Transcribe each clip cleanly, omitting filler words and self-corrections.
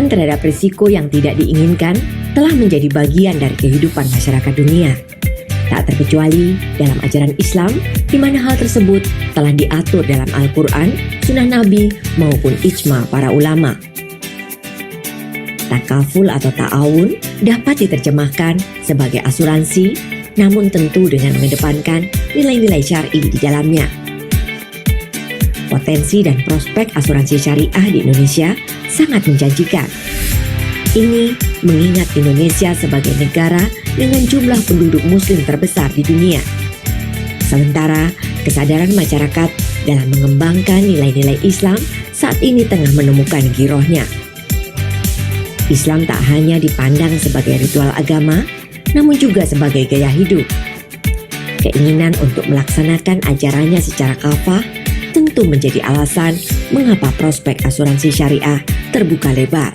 Ketakutan terhadap risiko yang tidak diinginkan telah menjadi bagian dari kehidupan masyarakat dunia. Tak terkecuali dalam ajaran Islam, di mana hal tersebut telah diatur dalam Al-Quran, Sunnah Nabi, maupun ijma para ulama. Takaful atau ta'awun dapat diterjemahkan sebagai asuransi, namun tentu dengan mengedepankan nilai-nilai syar'i di dalamnya. Potensi dan prospek asuransi syariah di Indonesia sangat menjanjikan. Ini mengingat Indonesia sebagai negara dengan jumlah penduduk muslim terbesar di dunia. Sementara kesadaran masyarakat dalam mengembangkan nilai-nilai Islam saat ini tengah menemukan girohnya. Islam tak hanya dipandang sebagai ritual agama, namun juga sebagai gaya hidup. Keinginan untuk melaksanakan ajarannya secara kafah tentu menjadi alasan mengapa prospek asuransi syariah terbuka lebar.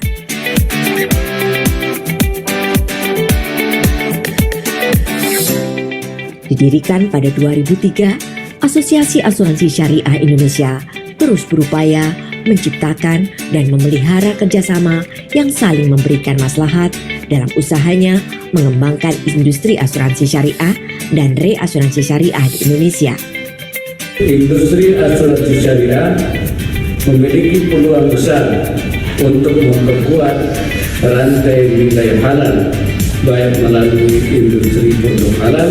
Didirikan pada 2003, Asosiasi Asuransi Syariah Indonesia terus berupaya menciptakan dan memelihara kerjasama yang saling memberikan maslahat dalam usahanya mengembangkan industri asuransi syariah dan reasuransi syariah di Indonesia. Industri asuransi syariah memiliki peluang besar untuk memperkuat rantai nilai halal, baik melalui industri produk halal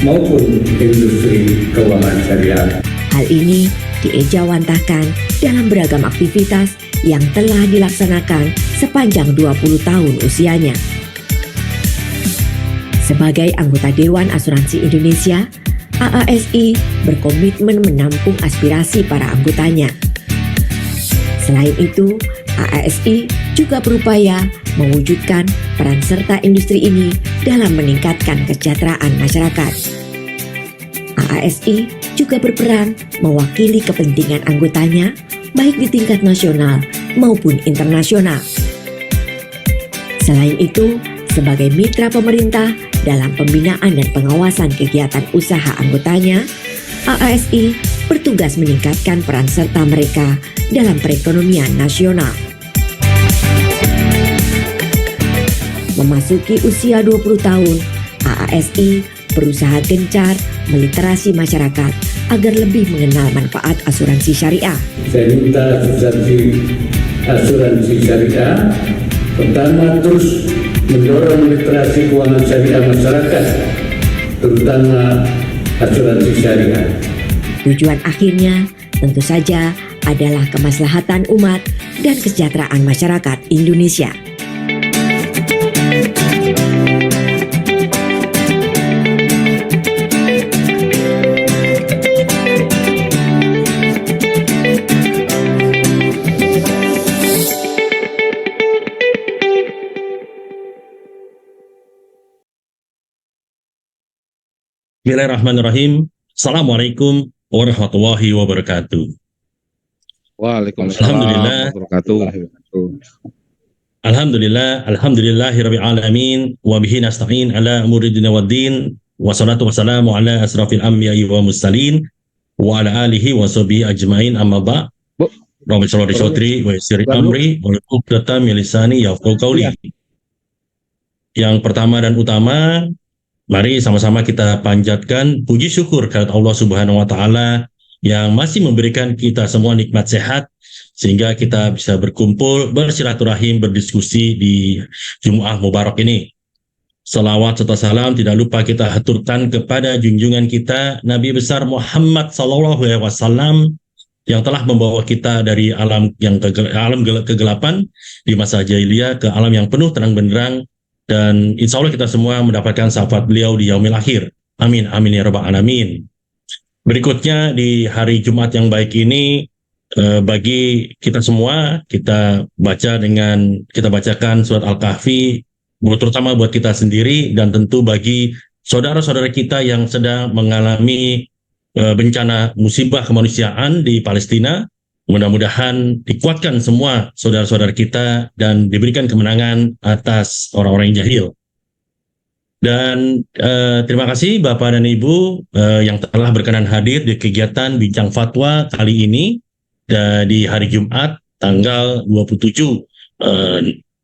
maupun industri keuangan syariah. Hal ini diejawantahkan dalam beragam aktivitas yang telah dilaksanakan sepanjang 20 tahun usianya. Sebagai anggota Dewan Asuransi Indonesia, AASI berkomitmen menampung aspirasi para anggotanya. Selain itu, AASI juga berupaya mewujudkan peran serta industri ini dalam meningkatkan kesejahteraan masyarakat. AASI juga berperan mewakili kepentingan anggotanya baik di tingkat nasional maupun internasional. Selain itu, sebagai mitra pemerintah dalam pembinaan dan pengawasan kegiatan usaha anggotanya, AASI bertugas meningkatkan peran serta mereka dalam perekonomian nasional. Memasuki usia 20 tahun, AASI berusaha gencar meliterasi masyarakat agar lebih mengenal manfaat asuransi syariah. Saya minta asuransi syariah pertama terus mendorong literasi keuangan syariah masyarakat, terutama asuransi syariah. Tujuan akhirnya tentu saja adalah kemaslahatan umat dan kesejahteraan masyarakat Indonesia. Bismillahirrahmanirrahim. Assalamualaikum warahmatullahi wabarakatuh. Waalaikumsalam warahmatullahi wabarakatuh. Alhamdulillahirabbil alamin wa bihi nasta'in ala umuri dunya waddin wa salatu wassalamu ala asrafil anbiya'i wa mursalin wa ala alihi wa sahbihi ajmain amma ba'. Rabbi shrah li sadri wa yassir amri wa hlul 'uqdatam min lisani yafqahu qawli. Yang pertama dan utama, mari sama-sama kita panjatkan puji syukur kepada Allah Subhanahu wa taala yang masih memberikan kita semua nikmat sehat sehingga kita bisa berkumpul, bersilaturahim, berdiskusi di Jumat Mubarak ini. Salawat serta salam tidak lupa kita haturkan kepada junjungan kita Nabi besar Muhammad sallallahu alaihi wasallam yang telah membawa kita dari alam kegelapan di masa jahiliyah ke alam yang penuh terang benderang. Dan insya Allah kita semua mendapatkan syafaat beliau di yaumil akhir. Amin, amin ya rabbal alamin. Berikutnya di hari Jumat yang baik ini, bagi kita semua, kita bacakan surat Al-Kahfi, terutama buat kita sendiri, dan tentu bagi saudara-saudara kita yang sedang mengalami bencana musibah kemanusiaan di Palestina. Mudah-mudahan dikuatkan semua saudara-saudara kita dan diberikan kemenangan atas orang-orang yang jahil. Dan terima kasih Bapak dan Ibu yang telah berkenan hadir di kegiatan Bincang Fatwa kali ini di hari Jumat tanggal 27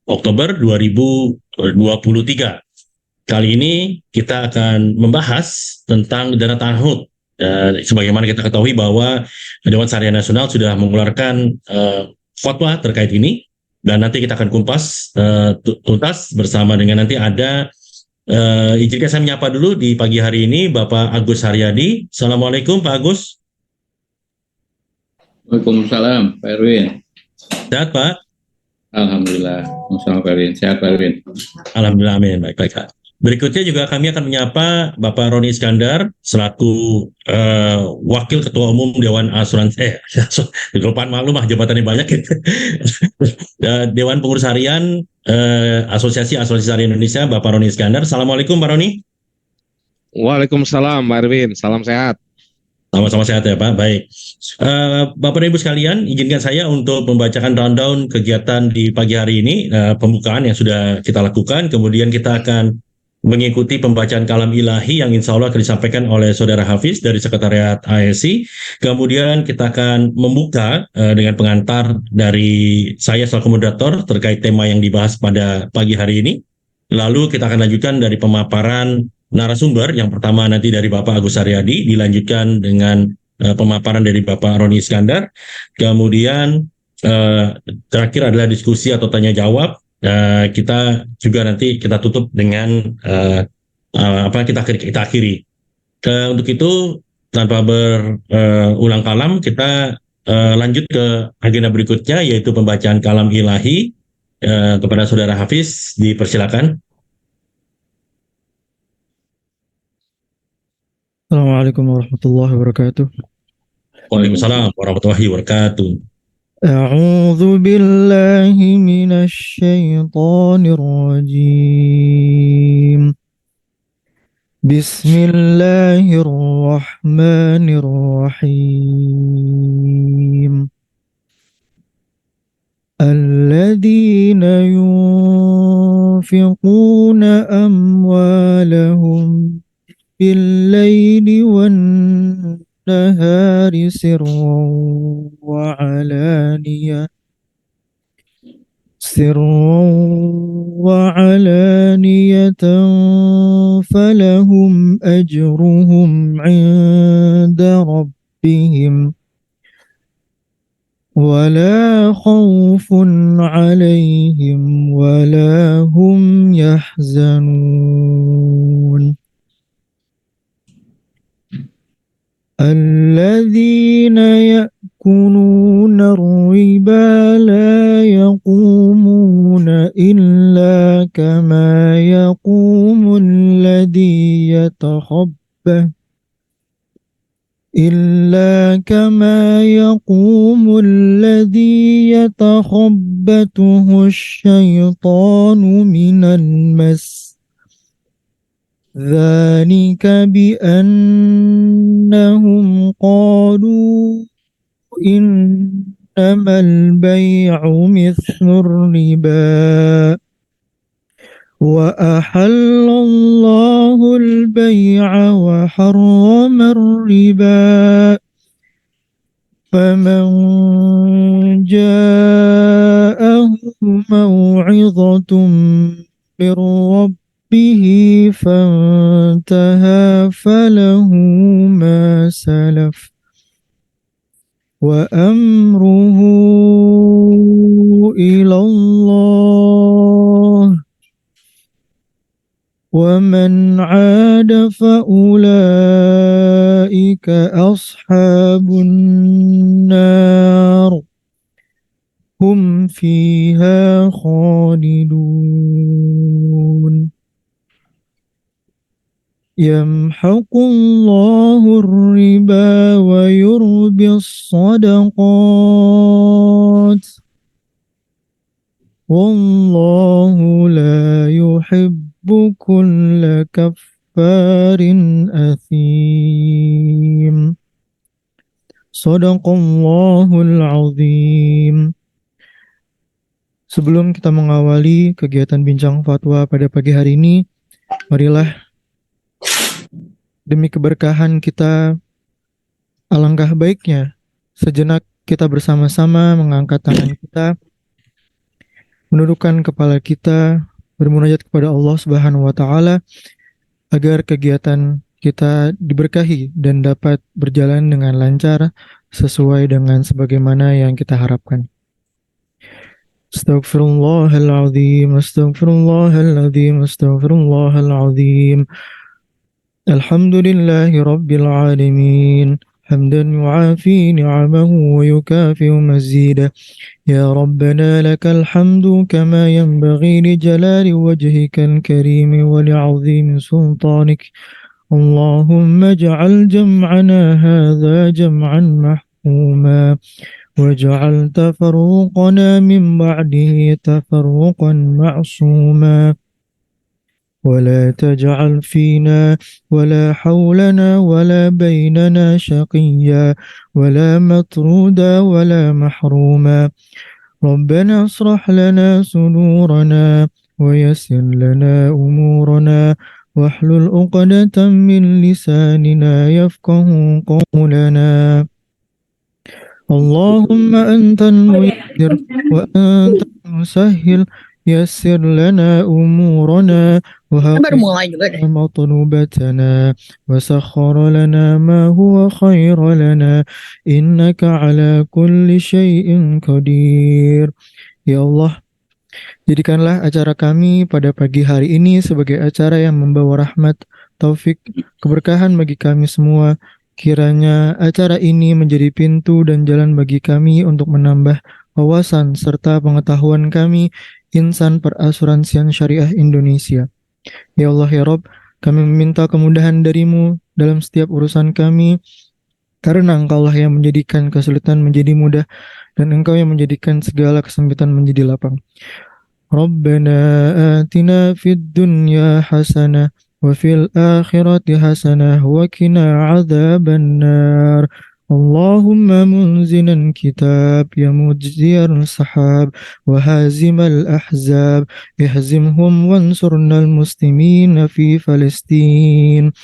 Oktober 2023. Kali ini kita akan membahas tentang dana ta'ahud. Sebagaimana kita ketahui bahwa Dewan Syariah Nasional sudah mengeluarkan fatwa terkait ini, dan nanti kita akan kumpas tuntas bersama dengan nanti ada izinkan saya menyapa dulu di pagi hari ini Bapak Agus Haryadi. Assalamualaikum Pak Agus. Waalaikumsalam Pak Erwin. Sehat Pak? Alhamdulillah. Waalaikumsalam Pak Erwin. Sehat Pak Erwin. Alhamdulillah, amin. Baik-baik Pak. Berikutnya juga kami akan menyapa Bapak Roni Iskandar selaku Wakil Ketua Umum Dewan Asuransi kelupaan maklum jabatannya banyak Dewan Pengurus Harian Asosiasi Syariah Indonesia, Bapak Roni Iskandar. Assalamualaikum Pak Roni. Waalaikumsalam Pak Erwin, salam sehat. Sama-sama sehat ya Pak. Baik. Bapak dan Ibu sekalian, izinkan saya untuk membacakan rundown kegiatan di pagi hari ini, pembukaan yang sudah kita lakukan, kemudian kita akan mengikuti pembacaan kalam ilahi yang insya Allah akan disampaikan oleh Saudara Hafiz dari Sekretariat ASI. Kemudian kita akan membuka dengan pengantar dari saya selaku moderator terkait tema yang dibahas pada pagi hari ini. Lalu kita akan lanjutkan dari pemaparan narasumber. Yang pertama nanti dari Bapak Agus Haryadi, dilanjutkan dengan pemaparan dari Bapak Roni Iskandar. Kemudian terakhir adalah diskusi atau tanya jawab. Kita juga nanti kita tutup dengan kita akhiri. Untuk itu tanpa berulang kalam, kita lanjut ke agenda berikutnya, yaitu pembacaan kalam ilahi. Kepada Saudara Hafiz, dipersilakan. Assalamualaikum warahmatullahi wabarakatuh. Waalaikumsalam warahmatullahi wabarakatuh. A'udzu billahi minasy syaithanir rajim. Bismillahirrahmanirrahim. Alladzina yunfiquna amwalahum bil-laili wan-nahari sirran wa alaniyatan falahum ajruhum 'inda rabbihim wala khaufun 'alaihim wala hum yahzanun. الذين يأكلون الربا لا يقومون إلا كما يقوم الذي يتخبطه الشيطان من المس. ذلك بأنهم قالوا إنما البيع مثل الربا وأحل الله البيع وحرم الربا فمن جاءه موعظة من ربه فانتهى فله ما سلف وأمره إلى الله ومن عاد فأولئك أصحاب النار هم فيها خالدون. يمحق الله الربا ويربي الصدقات والله لا يحب كل كفار أثيم. Shadaqallahul azim. Sebelum kita mengawali kegiatan bincang fatwa pada pagi hari ini, marilah demi keberkahan kita, alangkah baiknya sejenak kita bersama-sama mengangkat tangan kita, menundukkan kepala kita, bermunajat kepada Allah Subhanahu wa taala agar kegiatan kita diberkahi dan dapat berjalan dengan lancar sesuai dengan sebagaimana yang kita harapkan. Astaghfirullahaladzim, astaghfirullahaladzim, astaghfirullahaladzim. Alhamdulillahi rabbil alamin. حمدا يعافي نعمه ويكافئ مزيده يا ربنا لك الحمد كما ينبغي لجلال وجهك الكريم ولعظيم سلطانك اللهم اجعل جمعنا هذا جمعا محفوما واجعل تفرقنا من بعده تفرقا معصوما ولا تجعل فينا ولا حولنا ولا بيننا شقيا ولا مطرودا ولا محروما ربنا اصلح لنا صدورنا ويسر لنا أمورنا واحلل عقدة من لساننا يفقه قولنا اللهم أنت الميسر وأنت المسهل يسر لنا أمورنا وهب مطلوبتنا وسخر لنا ما هو خير لنا إنك على كل شيء قدير. Ya Allah, jadikanlah acara kami pada pagi hari ini sebagai acara yang membawa rahmat, taufik, keberkahan bagi kami semua. Kiranya acara ini menjadi pintu dan jalan bagi kami untuk menambah wawasan serta pengetahuan kami insan perasuransian syariah Indonesia. Ya Allah ya Rabb, kami meminta kemudahan darimu dalam setiap urusan kami, karena Engkau lah yang menjadikan kesulitan menjadi mudah dan Engkau yang menjadikan segala kesempitan menjadi lapang. Rabbana atina fid dunya hasanah wa fil akhirati hasanah wa qina adzaban nar. اللهم منزل الكتاب يا مجزي السحاب وهازم الأحزاب اهزمهم وانصرنا المسلمين في فلسطين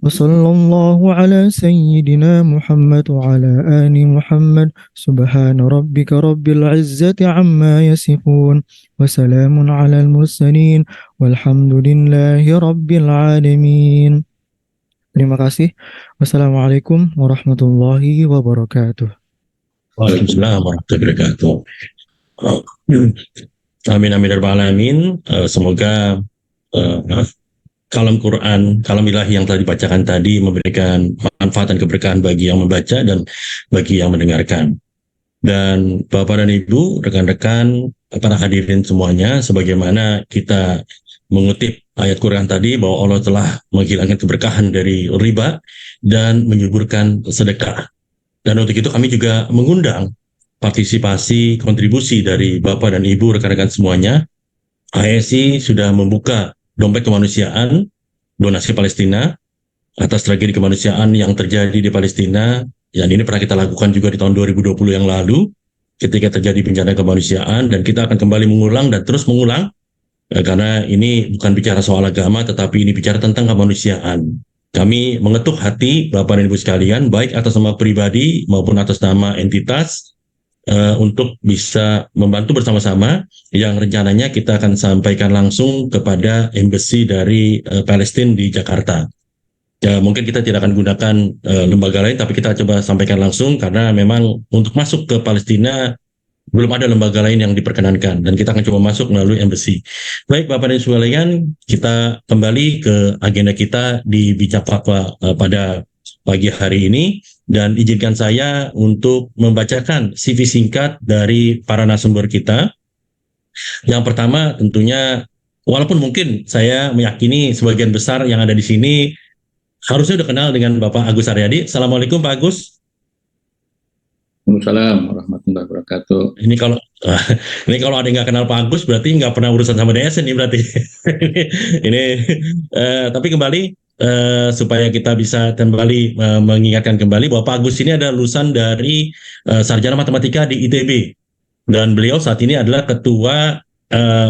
وصلى الله على سيدنا محمد وعلى آل محمد سبحان ربك رب العزة عما يصفون وسلام على المرسلين والحمد لله رب العالمين. Terima kasih. Wassalamualaikum warahmatullahi wabarakatuh. Waalaikumsalam warahmatullahi wabarakatuh. Amin amin ya rabbal alamin. Semoga kalam Quran, kalam ilahi yang telah dibacakan tadi memberikan manfaat dan keberkahan bagi yang membaca dan bagi yang mendengarkan. Dan Bapak dan Ibu, rekan-rekan, para hadirin semuanya, sebagaimana kita mengutip ayat Quran tadi bahwa Allah telah menghilangkan keberkahan dari riba dan menyuburkan sedekah. Dan untuk itu kami juga mengundang partisipasi, kontribusi dari Bapak dan Ibu, rekan-rekan semuanya. ASI sudah membuka dompet kemanusiaan, donasi Palestina, atas tragedi kemanusiaan yang terjadi di Palestina. Dan ini pernah kita lakukan juga di tahun 2020 yang lalu, ketika terjadi bencana kemanusiaan, dan kita akan kembali mengulang dan terus mengulang, karena ini bukan bicara soal agama, tetapi ini bicara tentang kemanusiaan. Kami mengetuk hati Bapak dan Ibu sekalian, baik atas nama pribadi maupun atas nama entitas, untuk bisa membantu bersama-sama, yang rencananya kita akan sampaikan langsung kepada embassy dari Palestina di Jakarta. Ya, mungkin kita tidak akan gunakan lembaga lain, tapi kita coba sampaikan langsung, karena memang untuk masuk ke Palestina belum ada lembaga lain yang diperkenankan, dan kita akan coba masuk melalui embassy. Baik Bapak dan Ibu sekalian, kita kembali ke agenda kita di Bijak Fatwa pada pagi hari ini, dan izinkan saya untuk membacakan CV singkat dari para narasumber kita. Yang pertama tentunya, walaupun mungkin saya meyakini sebagian besar yang ada di sini harusnya sudah kenal dengan Bapak Agus Haryadi. Assalamualaikum Pak Agus. Waalaikumsalam warahmatullahi wabarakatuh. Ini kalau ada yang nggak kenal Pak Agus berarti nggak pernah urusan sama DSN nih berarti. Tapi kembali supaya kita bisa kembali mengingatkan kembali bahwa Pak Agus ini adalah lulusan dari sarjana matematika di ITB, dan beliau saat ini adalah ketua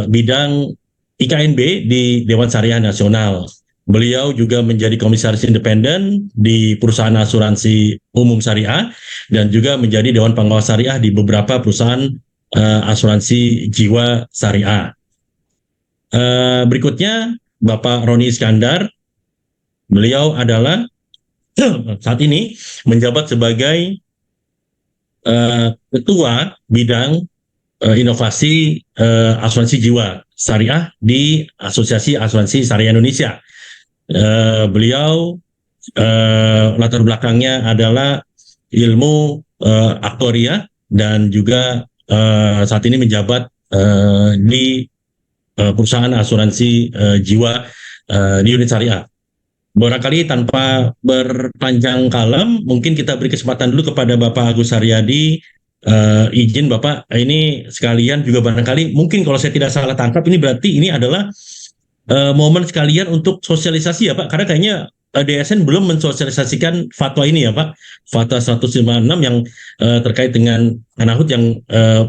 bidang IKNB di Dewan Syariah Nasional. Beliau juga menjadi komisaris independen di perusahaan asuransi umum syariah, dan juga menjadi Dewan Pengawas Syariah di beberapa perusahaan asuransi jiwa syariah. Berikutnya Bapak Roni Iskandar, beliau adalah saat ini menjabat sebagai Ketua Bidang Inovasi Asuransi Jiwa Syariah di Asosiasi Asuransi Syariah Indonesia. Beliau latar belakangnya adalah ilmu aktuaria dan juga saat ini menjabat di perusahaan asuransi jiwa di unit syariah. Barangkali tanpa berpanjang kalam, mungkin kita beri kesempatan dulu kepada Bapak Agus Haryadi. Izin Bapak, ini sekalian juga barangkali, mungkin kalau saya tidak salah tangkap, ini berarti ini adalah momen sekalian untuk sosialisasi ya Pak, karena kayaknya DSN belum mensosialisasikan fatwa ini ya Pak, fatwa 156 yang terkait dengan tanahut yang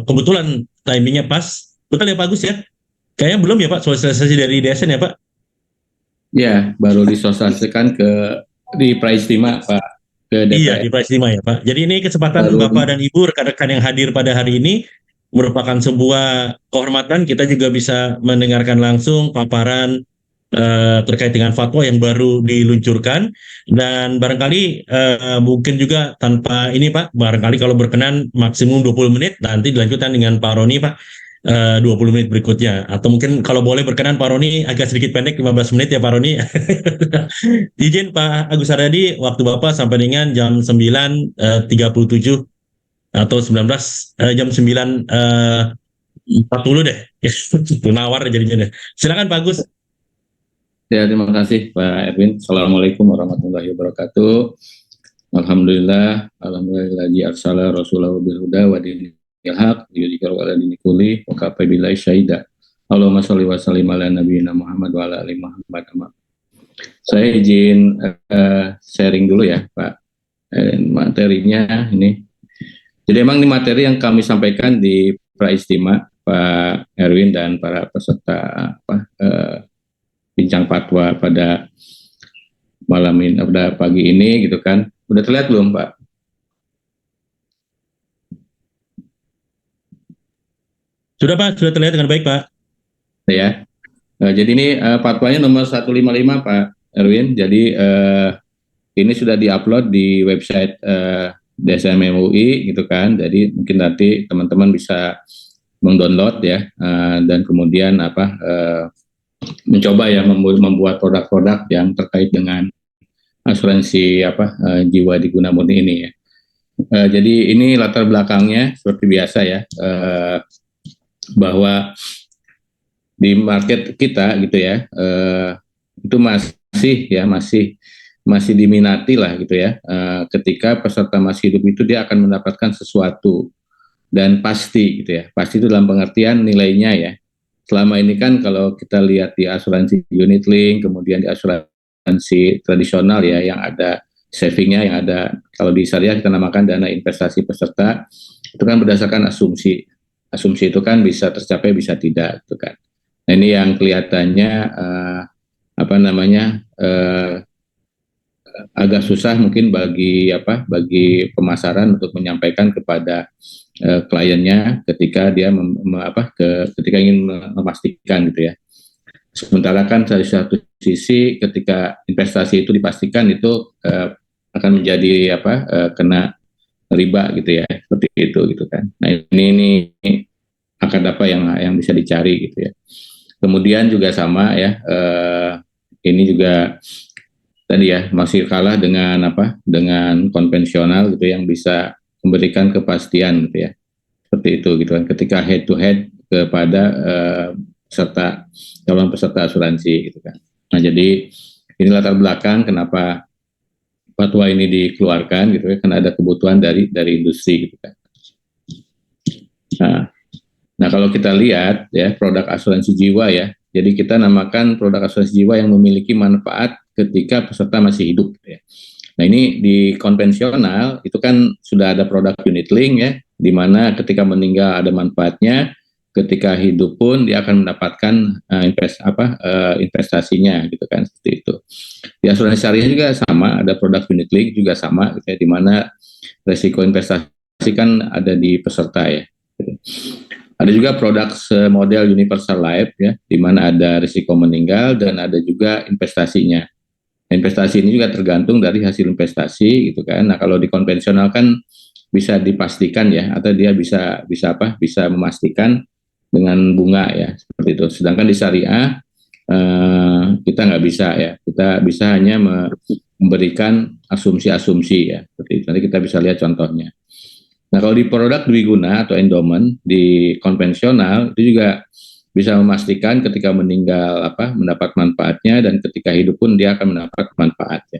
kebetulan timingnya pas. Betul ya Pak Agus ya? Kayaknya belum ya Pak sosialisasi dari DSN ya Pak? Ya, baru disosialisasikan di Praistima Pak, ke DPR. Iya, di Praistima ya Pak. Jadi ini kesempatan Bapak dan Ibu rekan-rekan yang hadir pada hari ini merupakan sebuah kehormatan. Kita juga bisa mendengarkan langsung paparan terkait dengan fatwa yang baru diluncurkan, dan barangkali mungkin juga tanpa ini Pak, barangkali kalau berkenan maksimum 20 menit, nanti dilanjutkan dengan Pak Roni Pak. 20 menit berikutnya, atau mungkin kalau boleh berkenan Pak Roni agak sedikit pendek 15 menit ya Pak Roni. Izin Pak Agus Haryadi, waktu Bapak sampai dengan jam 9.37 atau 19 jam 9.40 deh. Itu nawar jadinya deh. Silakan Pak Agus. Ya, terima kasih Pak Erwin. Assalamualaikum warahmatullahi wabarakatuh. Alhamdulillah arsala rasulahu bil huda wa dinil haq yudhhiru ala dini kulli wa kafa billahi syahida. Allahumma shalli wa sallim ala nabiyina Muhammad wa ala ali Muhammad. Saya izin sharing dulu ya Pak. Materinya ini. Jadi emang ini materi yang kami sampaikan di Praistima Pak Erwin dan para peserta bincang fatwa pada malam ini, pada pagi ini gitu kan. Udah terlihat belum Pak? Sudah Pak, sudah terlihat dengan baik Pak. Ya, jadi ini fatwanya nomor 155 Pak Erwin. Jadi ini sudah diupload di website DSM MUI gitu kan. Jadi mungkin nanti teman-teman bisa mendownload ya, dan kemudian mencoba ya membuat produk-produk yang terkait dengan asuransi jiwa di guna murni ini ya. Jadi ini latar belakangnya seperti biasa ya. Bahwa di market kita gitu ya, itu masih diminati lah gitu ya, ketika peserta masih hidup itu dia akan mendapatkan sesuatu dan pasti gitu ya, pasti itu dalam pengertian nilainya ya. Selama ini kan kalau kita lihat di asuransi unit link, kemudian di asuransi tradisional ya, yang ada savingnya, yang ada kalau di syariah kita namakan dana investasi peserta, itu kan berdasarkan asumsi itu kan bisa tercapai bisa tidak gitu kan. Nah ini yang kelihatannya agak susah mungkin bagi pemasaran untuk menyampaikan kepada kliennya ketika dia ketika ingin memastikan gitu ya. Sementara kan dari satu sisi ketika investasi itu dipastikan itu akan menjadi kena riba gitu ya, seperti itu gitu kan. Nah ini akan apa yang bisa dicari gitu ya. Kemudian juga sama ya, ini juga tadi ya masih kalah dengan dengan konvensional gitu yang bisa memberikan kepastian gitu ya, seperti itu gitu kan. Ketika head to head kepada calon peserta asuransi gitu kan. Nah jadi ini latar belakang kenapa fatwa ini dikeluarkan gitu ya, karena ada kebutuhan dari industri gitu kan. Nah kalau kita lihat ya produk asuransi jiwa ya, jadi kita namakan produk asuransi jiwa yang memiliki manfaat ketika peserta masih hidup gitu ya. Nah ini di konvensional itu kan sudah ada produk unit link ya, di mana ketika meninggal ada manfaatnya, ketika hidup pun dia akan mendapatkan investasinya gitu kan, seperti itu. Di asuransi syariah juga sama, ada produk unit link juga sama gitu ya, di mana resiko investasi kan ada di peserta ya. Ada juga produk model universal life ya, di mana ada risiko meninggal dan ada juga investasinya. Investasi ini juga tergantung dari hasil investasi gitu kan. Nah, kalau di konvensional kan bisa dipastikan ya, atau dia bisa memastikan dengan bunga ya, seperti itu. Sedangkan di syariah kita nggak bisa ya, kita bisa hanya memberikan asumsi-asumsi ya, seperti itu. Nanti kita bisa lihat contohnya. Nah, kalau di produk dwiguna atau endowment di konvensional itu juga bisa memastikan ketika meninggal mendapat manfaatnya, dan ketika hidup pun dia akan mendapat manfaatnya.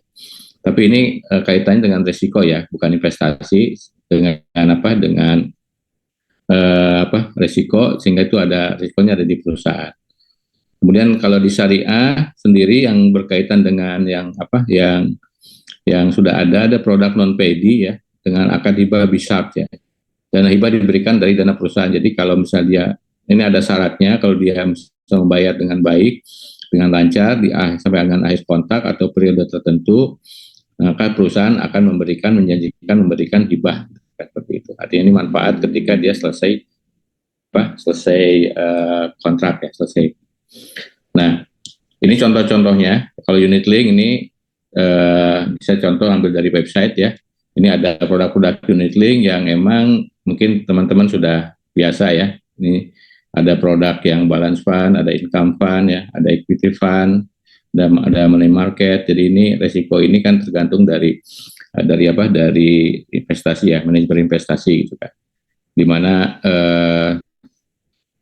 Tapi ini kaitannya dengan risiko ya, bukan investasi, dengan risiko, sehingga itu ada risikonya ada di perusahaan. Kemudian kalau di syariah sendiri yang berkaitan dengan yang sudah ada produk non pedi ya, dengan akad hibah bisart ya. Dana hibah diberikan dari dana perusahaan. Jadi kalau misalnya dia, ini ada syaratnya, kalau dia bisa membayar dengan baik, dengan lancar sampai dengan akhir kontrak atau periode tertentu, maka perusahaan akan menjanjikan memberikan hibah seperti itu. Artinya ini manfaat ketika dia selesai kontrak ya, selesai. Nah, ini contoh-contohnya. Kalau unit link ini bisa contoh ambil dari website ya. Ini ada produk-produk unit link yang emang mungkin teman-teman sudah biasa ya. Ini ada produk yang balance fund, ada income fund ya, ada equity fund, ada money market. Jadi ini resiko ini kan tergantung dari investasi ya, manajemen investasi gitu kan. Dimana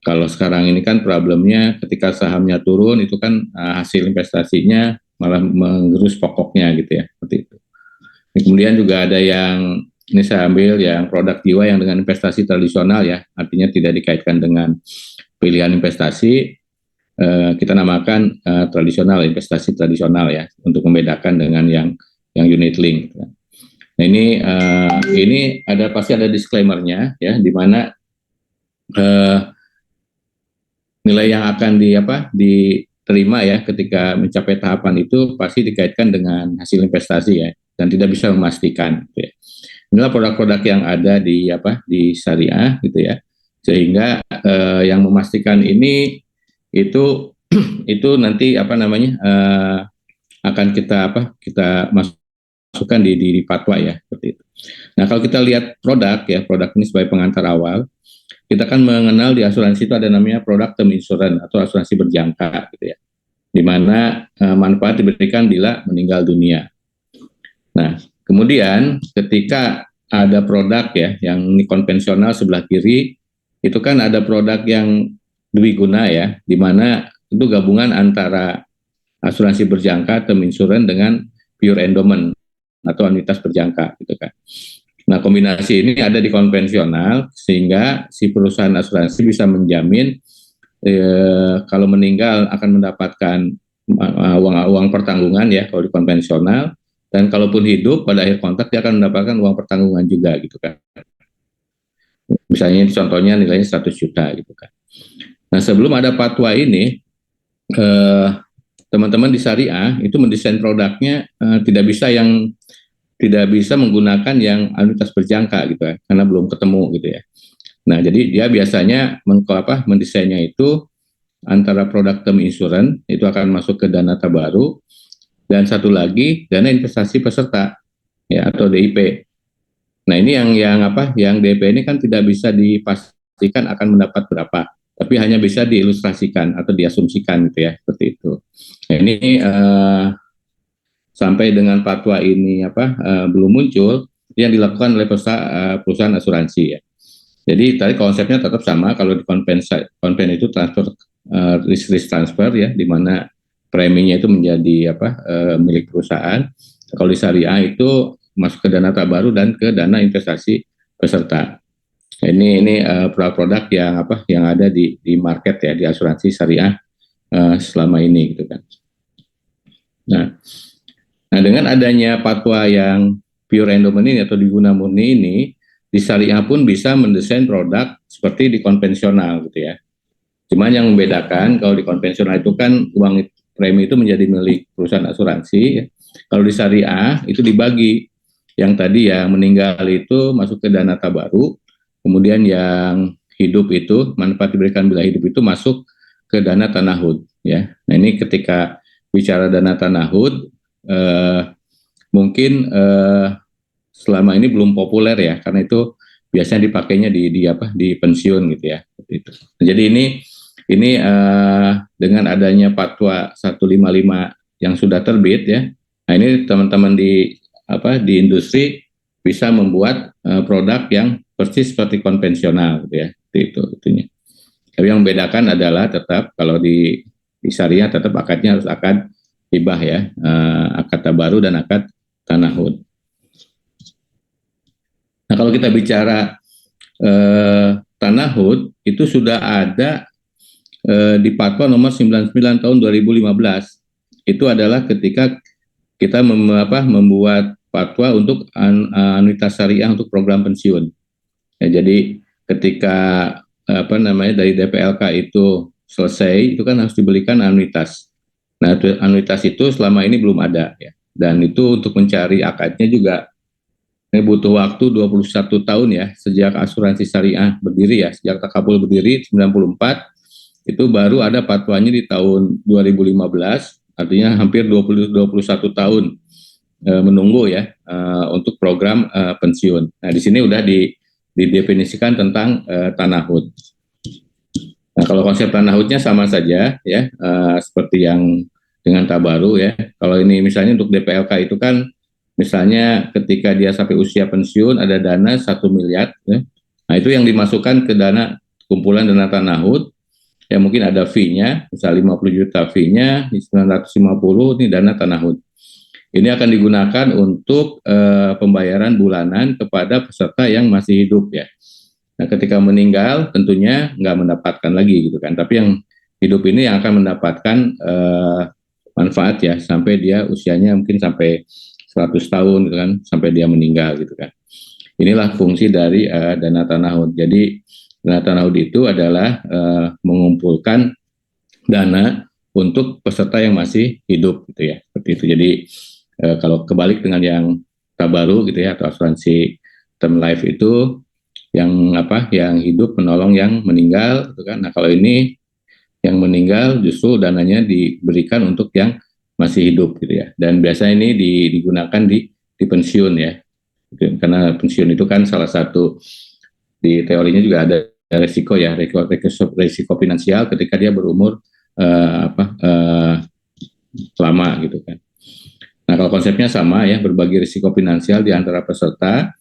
kalau sekarang ini kan problemnya ketika sahamnya turun itu kan hasil investasinya malah menggerus pokoknya gitu ya, seperti itu. Kemudian juga ada yang, ini saya ambil yang produk jiwa yang dengan investasi tradisional ya, artinya tidak dikaitkan dengan pilihan investasi, kita namakan tradisional, investasi tradisional ya, untuk membedakan dengan yang unit link. Nah ini pasti ada disclaimer-nya ya, di mana nilai yang akan diterima ya ketika mencapai tahapan itu pasti dikaitkan dengan hasil investasi ya, dan tidak bisa memastikan gitu ya. Inilah produk-produk yang ada di syariah gitu ya, sehingga yang memastikan ini itu nanti akan kita masukkan di fatwa ya, seperti itu. Nah, kalau kita lihat produk ini sebagai pengantar awal, kita kan mengenal di asuransi itu ada namanya produk term insurance atau asuransi berjangka gitu ya, di mana manfaat diberikan bila meninggal dunia. Nah, kemudian ketika ada produk ya yang ini konvensional sebelah kiri, itu kan ada produk yang dwiguna ya, di mana itu gabungan antara asuransi berjangka term insurance dengan pure endowment atau anuitas berjangka gitu kan. Nah, kombinasi ini ada di konvensional sehingga si perusahaan asuransi bisa menjamin kalau meninggal akan mendapatkan uang pertanggungan ya kalau di konvensional, dan kalaupun hidup pada akhir kontrak dia akan mendapatkan uang pertanggungan juga gitu kan. Misalnya contohnya nilainya 100 juta gitu kan. Nah, sebelum ada fatwa ini teman-teman di syariah itu mendesain produknya tidak bisa menggunakan yang anuitas berjangka gitu ya, karena belum ketemu gitu ya. Nah, jadi dia biasanya mendesainnya itu antara produk term insurance itu akan masuk ke dana tabaru, dan satu lagi dana investasi peserta ya atau DIP. Nah, ini yang DIP ini kan tidak bisa dipastikan akan mendapat berapa, tapi hanya bisa diilustrasikan atau diasumsikan gitu ya, seperti itu. Nah, ini sampai dengan fatwa ini belum muncul, yang dilakukan oleh perusahaan asuransi ya. Jadi tadi konsepnya tetap sama, kalau di konven itu transfer risk transfer ya, di mana preminya itu menjadi milik perusahaan. Kalau di syariah itu masuk ke dana tabaru dan ke dana investasi peserta. Nah, ini produk-produk yang ada di market ya, di asuransi syariah selama ini gitu kan. Nah, dengan adanya fatwa yang pure endowment ini atau diguna murni ini, di syariah pun bisa mendesain produk seperti di konvensional gitu ya. Cuman yang membedakan, kalau di konvensional itu kan uang premi itu menjadi milik perusahaan asuransi ya. Kalau di syariah itu dibagi, yang tadi yang meninggal itu masuk ke dana tabaru, kemudian yang hidup itu, manfaat diberikan bila hidup itu masuk ke dana tanahud ya. Nah ini ketika bicara dana tanahud mungkin selama ini belum populer ya, karena itu biasanya dipakainya di pensiun gitu ya. Itu. Jadi ini dengan adanya fatwa 155 yang sudah terbit ya. Nah ini teman-teman di industri bisa membuat produk yang persis seperti konvensional gitu ya. Itunya. Tapi yang membedakan adalah tetap kalau di syariah tetap akadnya harus akad hibah ya, akad tabaru dan akad tanahud. Nah kalau kita bicara tanahud itu sudah ada di Fatwa nomor 99 tahun 2015. Itu adalah ketika kita membuat fatwa untuk anuitas syariah untuk program pensiun. Ya, jadi ketika dari DPLK itu selesai, itu kan harus dibelikan anuitas. Nah, anuitas itu selama ini belum ada ya. Dan itu untuk mencari akadnya juga ini butuh waktu 21 tahun ya, sejak asuransi syariah berdiri ya, sejak Takabul berdiri 94, itu baru ada fatwanya di tahun 2015, artinya hampir 21 tahun menunggu ya untuk program pensiun. Nah, di sini udah didefinisikan tentang tanahud. Nah, kalau konsep tanahudnya sama saja ya, seperti yang dengan tabaru ya. Kalau ini misalnya untuk DPLK itu kan, misalnya ketika dia sampai usia pensiun ada dana 1 miliar ya. Nah, itu yang dimasukkan ke dana kumpulan dana tanahud. Ya mungkin ada fee-nya, misal 50 juta fee-nya, 950 ini dana tanahud. Ini akan digunakan untuk pembayaran bulanan kepada peserta yang masih hidup ya. Nah, ketika meninggal tentunya nggak mendapatkan lagi gitu kan. Tapi yang hidup ini yang akan mendapatkan manfaat ya sampai dia usianya mungkin sampai 100 tahun gitu kan, sampai dia meninggal gitu kan. Inilah fungsi dari dana tanahud. Jadi dana tanahud itu adalah mengumpulkan dana untuk peserta yang masih hidup gitu ya. Seperti itu. Jadi kalau kebalik dengan yang tabaru gitu ya, atau asuransi term life itu yang hidup menolong yang meninggal gitu kan. Nah, kalau ini yang meninggal justru dananya diberikan untuk yang masih hidup gitu ya. Dan biasanya ini digunakan di pensiun ya. Karena pensiun itu kan salah satu di teorinya juga ada resiko ya, resiko finansial ketika dia berumur lama gitu kan. Nah, kalau konsepnya sama ya, berbagi risiko finansial di antara peserta,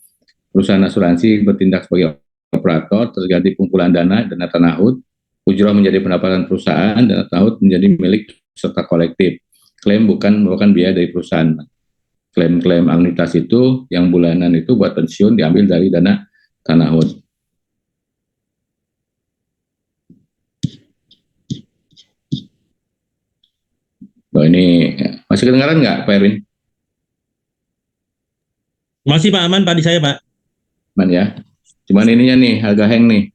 perusahaan asuransi bertindak sebagai operator, terjadi kumpulan dana tanahud, ujrah menjadi pendapatan perusahaan, dana tanahud menjadi milik peserta kolektif. Klaim bukan merupakan biaya dari perusahaan. Klaim-klaim anuitas itu yang bulanan itu buat pensiun diambil dari dana tanahud. Bahwa ini masih kedengaran nggak, Pak Erwin? Masih Pak, aman Pak di saya Pak. Aman ya. Cuman ininya nih agak hang nih.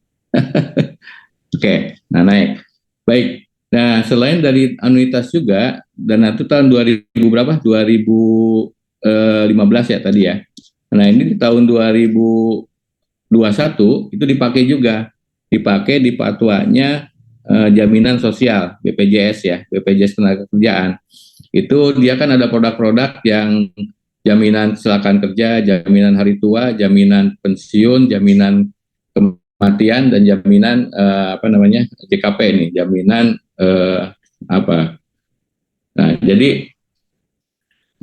Oke, nah naik. Baik. Nah, selain dari anuitas juga, dana itu tahun 2000 berapa? 2015 ya tadi ya. Nah, ini di tahun 2021 itu dipakai juga. Dipakai di fatwanya jaminan sosial BPJS ya, BPJS Ketenagakerjaan. Itu dia kan ada produk-produk yang jaminan kecelakaan kerja, jaminan hari tua, jaminan pensiun, jaminan kematian, dan jaminan JKP nih, jaminan Nah, jadi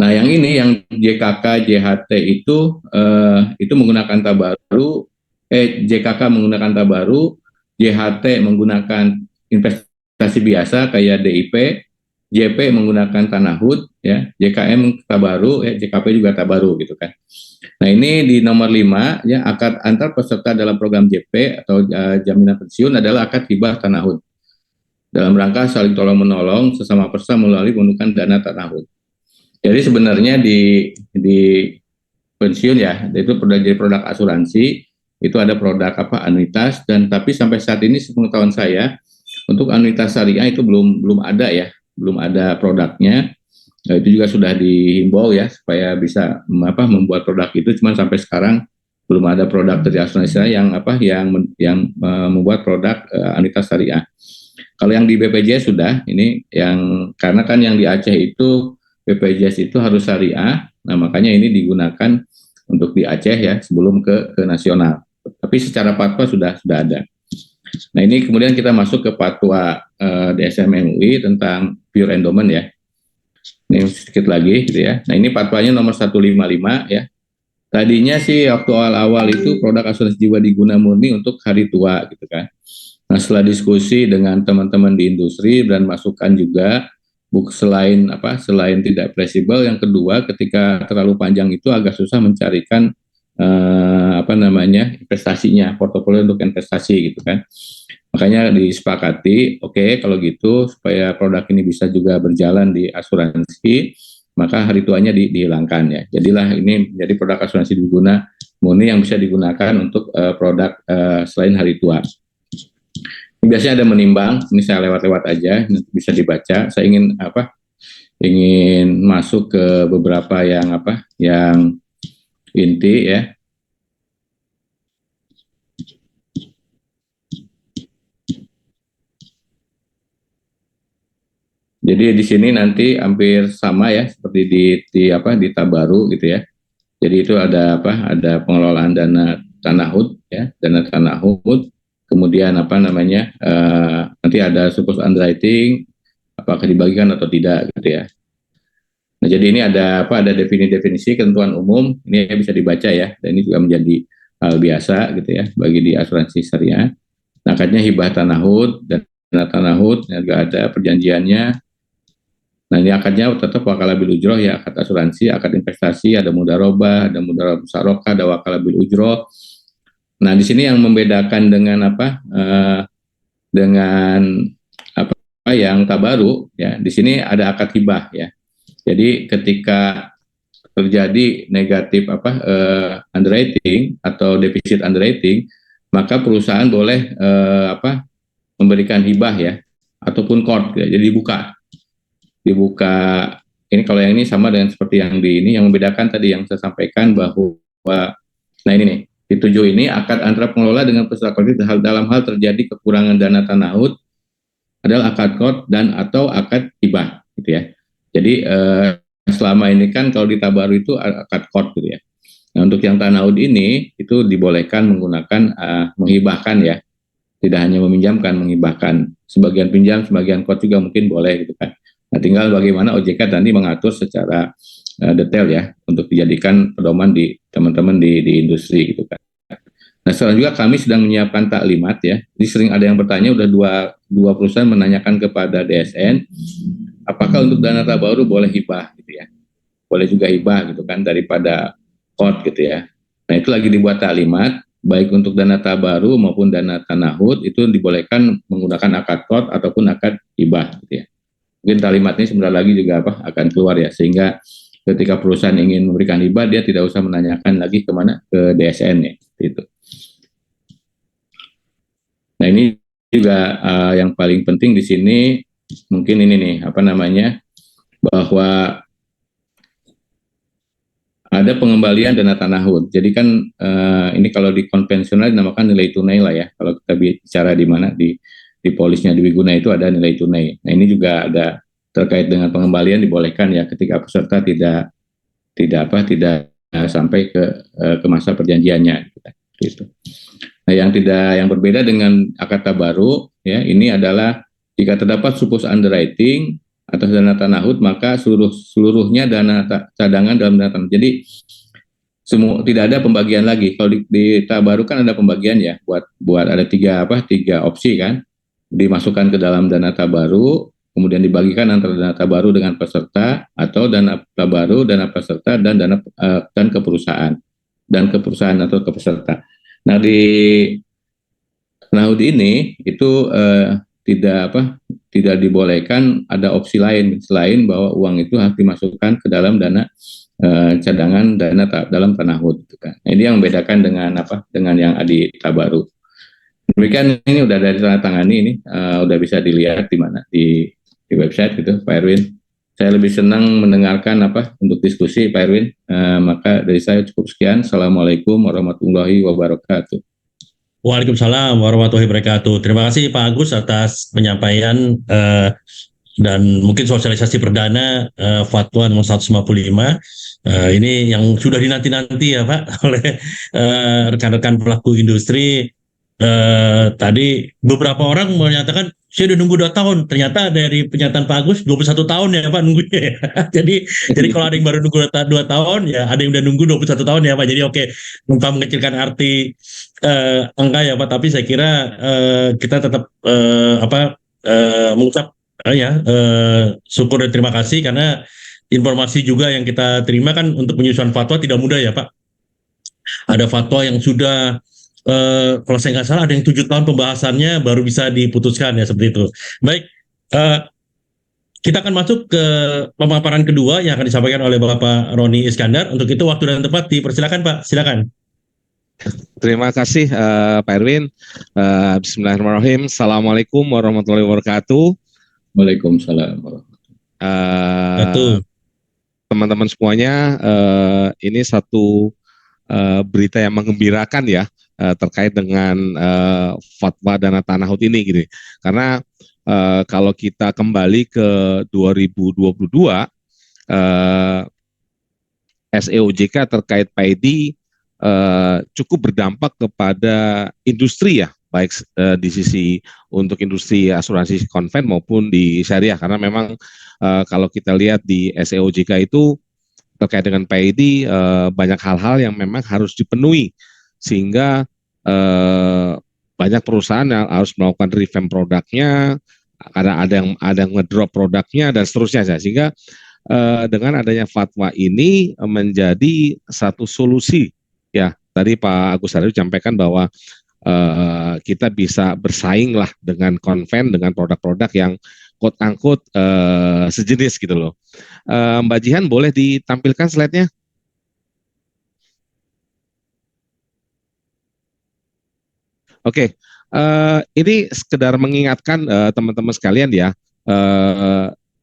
yang ini yang JKK, JHT itu menggunakan tabaru, JKK menggunakan tabaru, JHT menggunakan investasi biasa kayak DIP, JP menggunakan tanahud, ya, JKM tabaru, ya, JKP juga tabaru gitu kan. Nah, ini di nomor 5 ya, akad antar peserta dalam program JP atau jaminan pensiun adalah akad hibah tanahud. Dalam rangka saling tolong menolong sesama peserta melalui menggunakan dana tanahud. Jadi sebenarnya di pensiun ya, itu jadi produk asuransi, itu ada produk anuitas, dan tapi sampai saat ini sepengetahuan saya untuk anuitas syariah itu belum ada ya, belum ada produknya. Itu juga sudah dihimbau ya supaya bisa membuat produk itu, cuman sampai sekarang belum ada produk dari asuransi syariah yang membuat produk annuitas syariah. Kalau yang di BPJS sudah, ini yang karena kan yang di Aceh itu BPJS itu harus syariah, nah makanya ini digunakan untuk di Aceh ya sebelum ke nasional. Tapi secara fatwa sudah ada. Nah ini kemudian kita masuk ke fatwa DSM MUI tentang pure endowment ya. Ini sedikit lagi gitu ya. Nah ini fatwanya nomor 155 ya. Tadinya sih waktu awal-awal itu produk asuransi jiwa diguna murni untuk hari tua gitu kan. Nah setelah diskusi dengan teman-teman di industri dan masukan juga selain tidak fleksibel, yang kedua ketika terlalu panjang itu agak susah mencarikan investasinya, portofolio untuk investasi gitu kan. Makanya disepakati, oke, kalau gitu supaya produk ini bisa juga berjalan di asuransi, maka hari tuanya dihilangkan ya. Jadilah ini menjadi produk asuransi diguna murni yang bisa digunakan untuk produk selain hari tua. Biasanya ada menimbang, ini saya lewat-lewat aja, bisa dibaca. Saya ingin masuk ke beberapa yang inti ya. Jadi di sini nanti hampir sama ya seperti di Tabaru gitu ya. Jadi itu ada pengelolaan dana tanahud ya, dana tanahud. Kemudian nanti ada surplus underwriting, apakah dibagikan atau tidak gitu ya. Nah jadi ini ada definisi ketentuan umum, ini bisa dibaca ya, dan ini juga menjadi hal biasa gitu ya bagi di asuransi syariah. Nah akadnya hibah tanahud dan dana tanahud, juga ada perjanjiannya. Nah ini akadnya tetap wakalabil ujroh ya, akad asuransi, akad investasi, ada mudarobah, ada mudarobah musyarakah, ada wakalabil ujroh. Nah, di sini yang membedakan dengan yang Tabaru ya, di sini ada akad hibah ya. Jadi ketika terjadi negatif underwriting atau defisit underwriting, maka perusahaan boleh memberikan hibah ya ataupun qard ya. Jadi dibuka. Ini kalau yang ini sama dengan seperti yang di ini, yang membedakan tadi yang saya sampaikan bahwa nah ini nih. Di 7 ini akad antara pengelola dengan peserta kolektif dalam hal terjadi kekurangan dana tanahud adalah akad qard dan atau akad hibah gitu ya. Jadi selama ini kan kalau di Tabaru itu akad qard gitu ya. Nah untuk yang tanahud ini itu dibolehkan menggunakan menghibahkan ya. Tidak hanya meminjamkan, menghibahkan. Sebagian pinjam, sebagian qard juga mungkin boleh gitu kan. Nah tinggal bagaimana OJK nanti mengatur secara detail ya untuk dijadikan pedoman di teman-teman di industri gitu kan. Nah sekarang juga kami sedang menyiapkan taklimat ya. Jadi sering ada yang bertanya, udah dua perusahaan menanyakan kepada DSN, apakah untuk dana Tabaru boleh hibah gitu ya. Boleh juga hibah gitu kan daripada qard gitu ya. Nah itu lagi dibuat taklimat, baik untuk dana Tabaru maupun dana tanahud itu dibolehkan menggunakan akad qard ataupun akad hibah gitu ya. Mungkin taklimat ini sebentar lagi juga akan keluar ya, sehingga ketika perusahaan ingin memberikan hibah, dia tidak usah menanyakan lagi kemana, ke DSN ya, gitu. Nah ini juga yang paling penting di sini, mungkin ini nih, bahwa ada pengembalian dana tanahud. Jadi kan ini kalau di konvensional dinamakan nilai tunai lah ya, kalau kita bicara di mana, di polisnya di Wiguna itu ada nilai tunai. Nah ini juga ada terkait dengan pengembalian dibolehkan ya ketika peserta tidak sampai ke masa perjanjiannya gitu. Nah yang berbeda dengan akad Tabaru ya, ini adalah jika terdapat surplus underwriting atas dana tanahud, maka seluruhnya dana cadangan dalam dana tanahud. Jadi tidak ada pembagian lagi. Kalau di Tabaru kan ada pembagian ya, buat ada tiga opsi kan, dimasukkan ke dalam dana Tabaru, kemudian dibagikan antara dana Tabaru dengan peserta, atau dana Tabaru, dana peserta, dan dan ke perusahaan atau ke peserta. Nah di tanahud ini itu tidak dibolehkan ada opsi lain selain bahwa uang itu harus dimasukkan ke dalam dana cadangan dana dalam tanahud gitu kan. Nah, ini yang membedakan dengan yang di Tabaru. Demikian, ini udah dari tanda tangani, ini udah bisa dilihat di mana di website gitu Pak Erwin. saya lebih senang mendengarkan untuk diskusi Pak Erwin. Maka dari saya cukup sekian. Assalamualaikum warahmatullahi wabarakatuh. Waalaikumsalam warahmatullahi wabarakatuh. Terima kasih Pak Agus atas penyampaian dan mungkin sosialisasi perdana Fatwa nomor 155. Ini yang sudah dinanti-nanti ya Pak oleh rekan-rekan pelaku industri. Tadi beberapa orang menyatakan saya udah nunggu 2 tahun. Ternyata dari pernyataan Pak Agus 21 tahun ya Pak nunggunya ya. jadi kalau ada yang baru nunggu 2 tahun ya ada yang udah nunggu 21 tahun ya Pak. Jadi oke, tanpa mengecilkan arti angka ya Pak, tapi saya kira kita tetap mengucap syukur dan terima kasih karena informasi juga yang kita terima kan untuk penyusunan fatwa tidak mudah ya Pak. Ada fatwa yang sudah kalau saya nggak salah ada yang 7 tahun pembahasannya baru bisa diputuskan ya seperti itu. Baik, kita akan masuk ke pemaparan kedua yang akan disampaikan oleh Bapak Roni Iskandar. Untuk itu waktu dan tempat dipersilakan Pak, silakan. Terima kasih Pak Erwin. Bismillahirrahmanirrahim. Assalamualaikum warahmatullahi wabarakatuh. Waalaikumsalam. Teman-teman semuanya, ini satu berita yang menggembirakan ya terkait dengan fatwa dana tanah ini gitu. Karena kalau kita kembali ke 2022 SEOJK terkait PAID cukup berdampak kepada industri ya, baik di sisi untuk industri asuransi konven maupun di syariah, karena memang kalau kita lihat di SEOJK itu terkait dengan PAID banyak hal-hal yang memang harus dipenuhi sehingga banyak perusahaan yang harus melakukan revamp produknya, karena ada yang ngedrop produknya dan seterusnya, sehingga dengan adanya fatwa ini menjadi satu solusi ya. Tadi Pak Agus Haryadi sampaikan bahwa kita bisa bersaing lah dengan konven, dengan produk-produk yang quote unquote sejenis gitu loh. Mbak Jihan boleh ditampilkan slide-nya? Oke, ini sekedar mengingatkan teman-teman sekalian ya,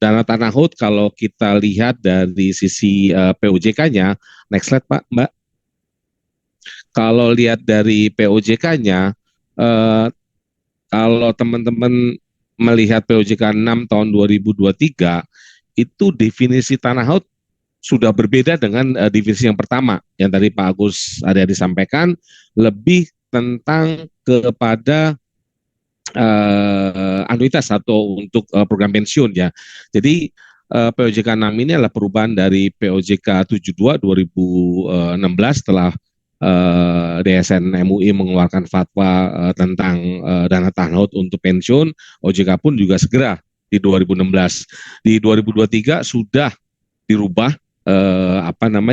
dana tanah HUT kalau kita lihat dari sisi POJK-nya, next slide Pak, Mbak. Kalau lihat dari POJK-nya, kalau teman-teman melihat POJK 6 tahun 2023, itu definisi tanah HUT sudah berbeda dengan definisi yang pertama, yang tadi Pak Agus Haryadi sampaikan, lebih tentang kepada anuitas atau untuk program pensiun ya. Jadi POJK 6 ini adalah perubahan dari POJK 72 2016 setelah DSN MUI mengeluarkan fatwa tentang dana tanah untuk pensiun. OJK pun juga segera di 2016. Di 2023 sudah dirubah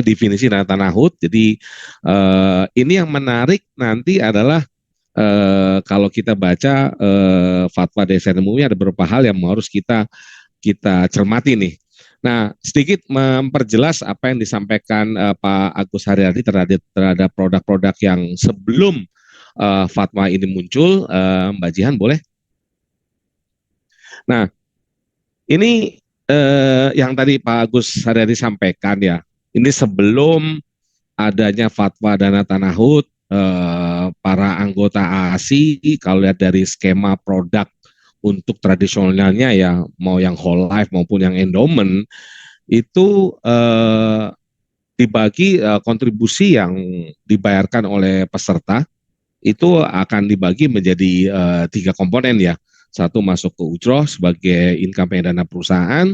definisi dana tanah HUT. Jadi ini yang menarik nanti adalah kalau kita baca fatwa DSN MUI ada beberapa hal yang harus kita cermati nih. Nah, sedikit memperjelas apa yang disampaikan Pak Agus Haryadi terhadap produk-produk yang sebelum fatwa ini muncul. Mbak Jihan boleh? Nah, ini yang tadi Pak Agus Haryadi sampaikan ya, ini sebelum adanya fatwa dana tanah HUT, para anggota AASI kalau lihat dari skema produk untuk tradisionalnya ya, mau yang whole life maupun yang endowment, itu dibagi kontribusi yang dibayarkan oleh peserta itu akan dibagi menjadi 3 komponen ya. Satu masuk ke ujroh sebagai income dana perusahaan,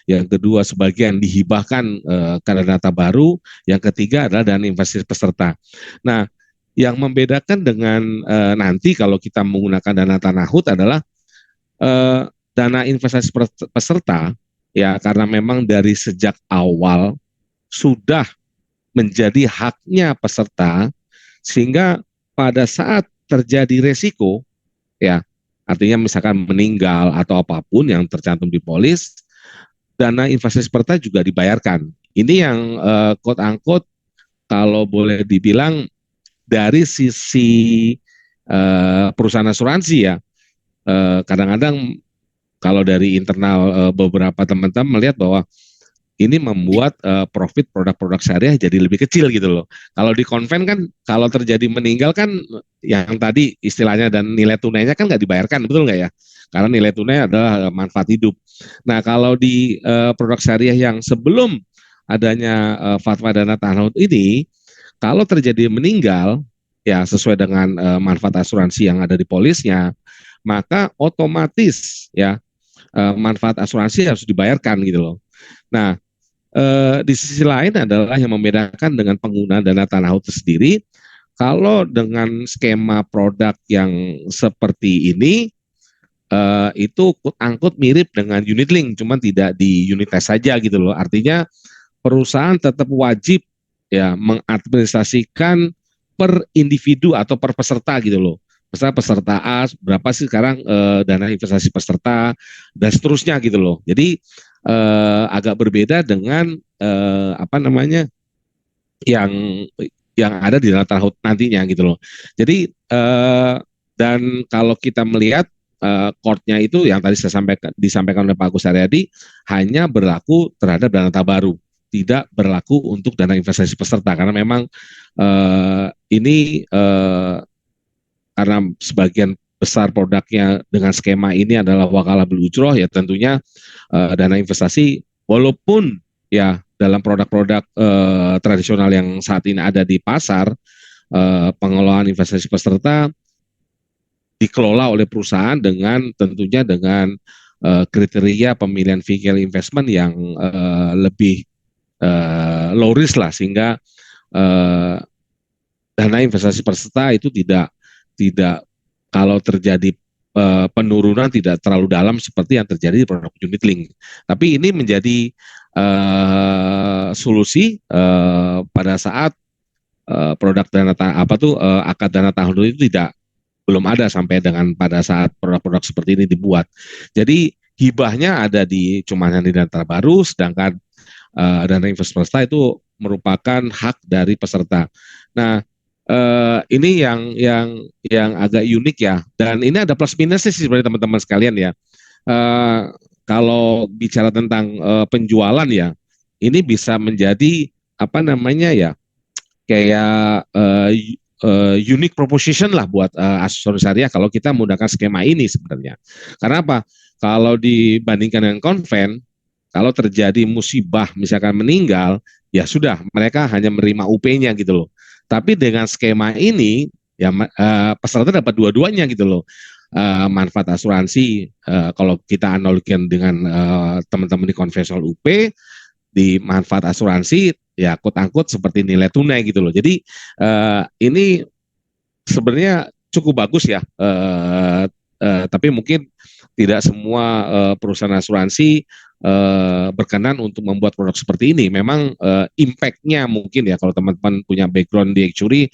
yang kedua sebagian dihibahkan ke dana baru, yang ketiga adalah dana investasi peserta. Nah, yang membedakan dengan nanti kalau kita menggunakan dana tanah HUT adalah dana investasi peserta ya, karena memang dari sejak awal sudah menjadi haknya peserta, sehingga pada saat terjadi resiko ya, artinya misalkan meninggal atau apapun yang tercantum di polis, dana investasi peserta juga dibayarkan. Ini yang quote unquote kalau boleh dibilang dari sisi perusahaan asuransi ya, kadang-kadang kalau dari internal beberapa teman-teman melihat bahwa ini membuat profit produk-produk syariah jadi lebih kecil gitu loh. Kalau di konven kan kalau terjadi meninggal kan yang tadi istilahnya dan nilai tunainya kan nggak dibayarkan, betul nggak ya? Karena nilai tunai adalah manfaat hidup. Nah kalau di produk syariah yang sebelum adanya fatwa dana tahanut ini, kalau terjadi meninggal ya sesuai dengan manfaat asuransi yang ada di polisnya, maka otomatis ya manfaat asuransi harus dibayarkan gitu loh. Nah, di sisi lain adalah yang membedakan dengan penggunaan dana tahanut sendiri. Kalau dengan skema produk yang seperti ini, itu angkut mirip dengan unit link, cuman tidak di unit test saja gitu loh. Artinya perusahaan tetap wajib ya mengadministrasikan per individu atau per peserta gitu loh. Misalnya peserta A berapa sih sekarang dana investasi peserta dan seterusnya gitu loh. Jadi agak berbeda dengan apa namanya yang ada di dana tahanut nantinya gitu loh. Jadi dan kalau kita melihat core-nya itu yang tadi saya disampaikan oleh Pak Agus Haryadi hanya berlaku terhadap dana tabaru, tidak berlaku untuk dana investasi peserta karena memang ini karena sebagian besar produknya dengan skema ini adalah wakalah bil ujroh ya tentunya dana investasi walaupun ya dalam produk-produk tradisional yang saat ini ada di pasar pengelolaan investasi peserta dikelola oleh perusahaan dengan tentunya dengan kriteria pemilihan vehicle investment yang lebih low risk lah sehingga dana investasi peserta itu tidak kalau terjadi penurunan tidak terlalu dalam seperti yang terjadi di produk unit link. Tapi ini menjadi solusi pada saat produk dana akad dana tahanut itu belum ada sampai dengan pada saat produk-produk seperti ini dibuat. Jadi hibahnya ada cuma di dana terbaru, sedangkan dana investasi peserta itu merupakan hak dari peserta. Nah, ini yang agak unik ya, dan ini ada plus minusnya sih sebenarnya teman-teman sekalian ya. Kalau bicara tentang penjualan ya, ini bisa menjadi apa namanya ya, kayak unique proposition lah buat asuransi syariah kalau kita menggunakan skema ini sebenarnya. Karena apa? Kalau dibandingkan dengan konven, kalau terjadi musibah misalkan meninggal, ya sudah mereka hanya menerima UP-nya gitu loh. Tapi dengan skema ini ya peserta dapat dua-duanya gitu loh. Manfaat asuransi kalau kita analogikan dengan teman-teman di konvensional UP, di manfaat asuransi ya quote-unquote seperti nilai tunai gitu loh. Jadi ini sebenarnya cukup bagus ya. Tapi mungkin tidak semua perusahaan asuransi berkenan untuk membuat produk seperti ini. Memang impact-nya mungkin ya kalau teman-teman punya background di actuary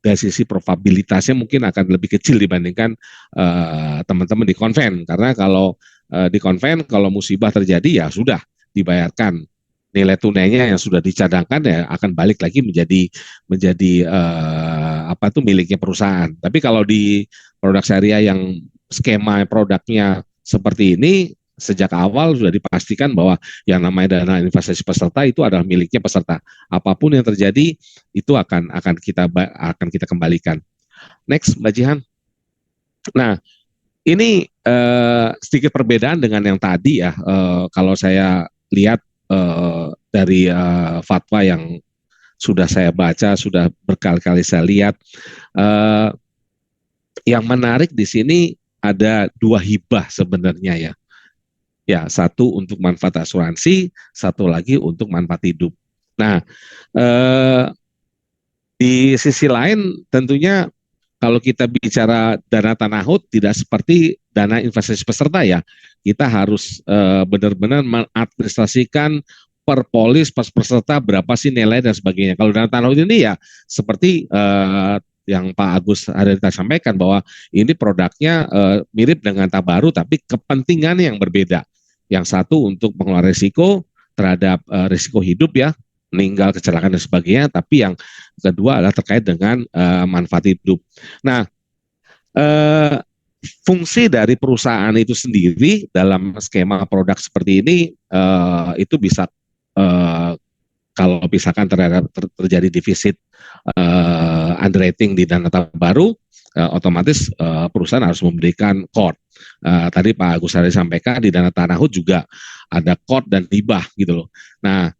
dari sisi probabilitasnya mungkin akan lebih kecil dibandingkan teman-teman di konven. Karena kalau di konven kalau musibah terjadi ya sudah dibayarkan nilai tunainya yang sudah dicadangkan ya akan balik lagi menjadi miliknya perusahaan. Tapi kalau di produk syariah yang skema produknya seperti ini sejak awal sudah dipastikan bahwa yang namanya dana investasi peserta itu adalah miliknya peserta. Apapun yang terjadi itu akan kita kembalikan. Next, Mbak Jihan. Nah, ini sedikit perbedaan dengan yang tadi ya. Kalau saya lihat dari fatwa yang sudah saya baca, sudah berkali-kali saya lihat, yang menarik di sini ada dua hibah sebenarnya ya. Ya, satu untuk manfaat asuransi, satu lagi untuk manfaat hidup. Nah, di sisi lain tentunya kalau kita bicara dana tahanut tidak seperti dana investasi peserta ya. Kita harus benar-benar mengadministrasikan per polis, per peserta berapa sih nilai dan sebagainya. Kalau dana tahanut ini ya seperti yang Pak Agus ada sampaikan bahwa ini produknya mirip dengan tabaru tapi kepentingannya yang berbeda. Yang satu untuk mengelola risiko terhadap risiko hidup ya, meninggal, kecelakaan dan sebagainya, tapi yang kedua adalah terkait dengan manfaat hidup. Nah, fungsi dari perusahaan itu sendiri dalam skema produk seperti ini itu bisa kalau misalkan terjadi defisit underwriting di dana nasabah baru, otomatis perusahaan harus memberikan core. Tadi Pak Agus Hari sampaikan di dana tanahut juga ada core dan hibah gitu loh. Nah,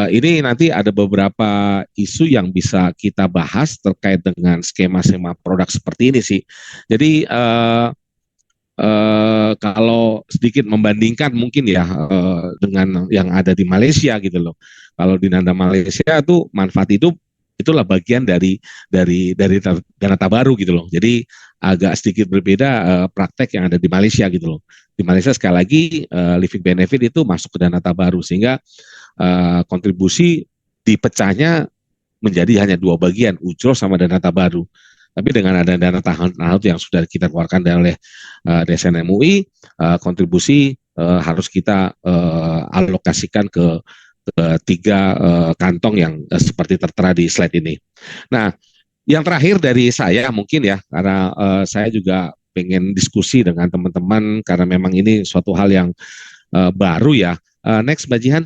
ini nanti ada beberapa isu yang bisa kita bahas terkait dengan skema-skema produk seperti ini sih. Jadi kalau sedikit membandingkan mungkin ya dengan yang ada di Malaysia gitu loh. Kalau di dana Malaysia tuh manfaat itulah bagian dari dana tabaru gitu loh. Jadi agak sedikit berbeda praktek yang ada di Malaysia gitu loh. Di Malaysia sekali lagi living benefit itu masuk ke dana tabaru sehingga kontribusi dipecahnya menjadi hanya 2 bagian, ujroh sama dana tabaru. Tapi dengan ada dana tanahut yang sudah kita keluarkan oleh DSN MUI, kontribusi harus kita alokasikan ke 3 kantong yang seperti tertera di slide ini. Nah, yang terakhir dari saya mungkin ya, karena saya juga pengen diskusi dengan teman-teman karena memang ini suatu hal yang baru ya. Next, Mbak Jihan.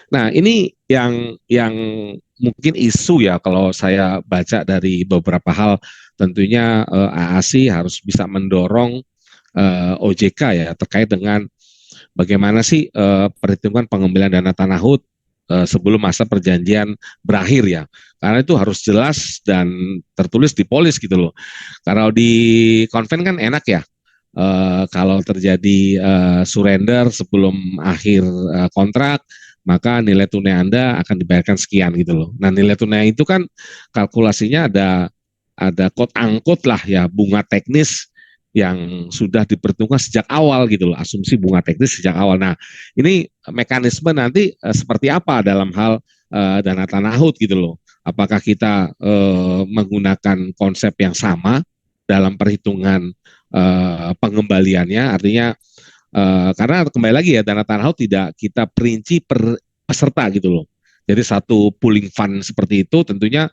Nah, ini yang mungkin isu ya kalau saya baca dari beberapa hal, tentunya AASI harus bisa mendorong OJK ya terkait dengan bagaimana sih perhitungan pengambilan dana tanahut sebelum masa perjanjian berakhir ya. Karena itu harus jelas dan tertulis di polis gitu loh. Kalau di konven kan enak ya. Kalau terjadi surrender sebelum akhir kontrak, maka nilai tunai Anda akan dibayarkan sekian gitu loh. Nah, nilai tunai itu kan kalkulasinya ada quote unquote lah ya, bunga teknis yang sudah diperhitungkan sejak awal gitu loh, asumsi bunga teknis sejak awal. Nah, ini mekanisme nanti seperti apa dalam hal dana tanahut gitu loh. Apakah kita menggunakan konsep yang sama dalam perhitungan pengembaliannya, artinya karena kembali lagi ya, dana tanahut tidak kita perinci per peserta gitu loh. Jadi satu pooling fund seperti itu tentunya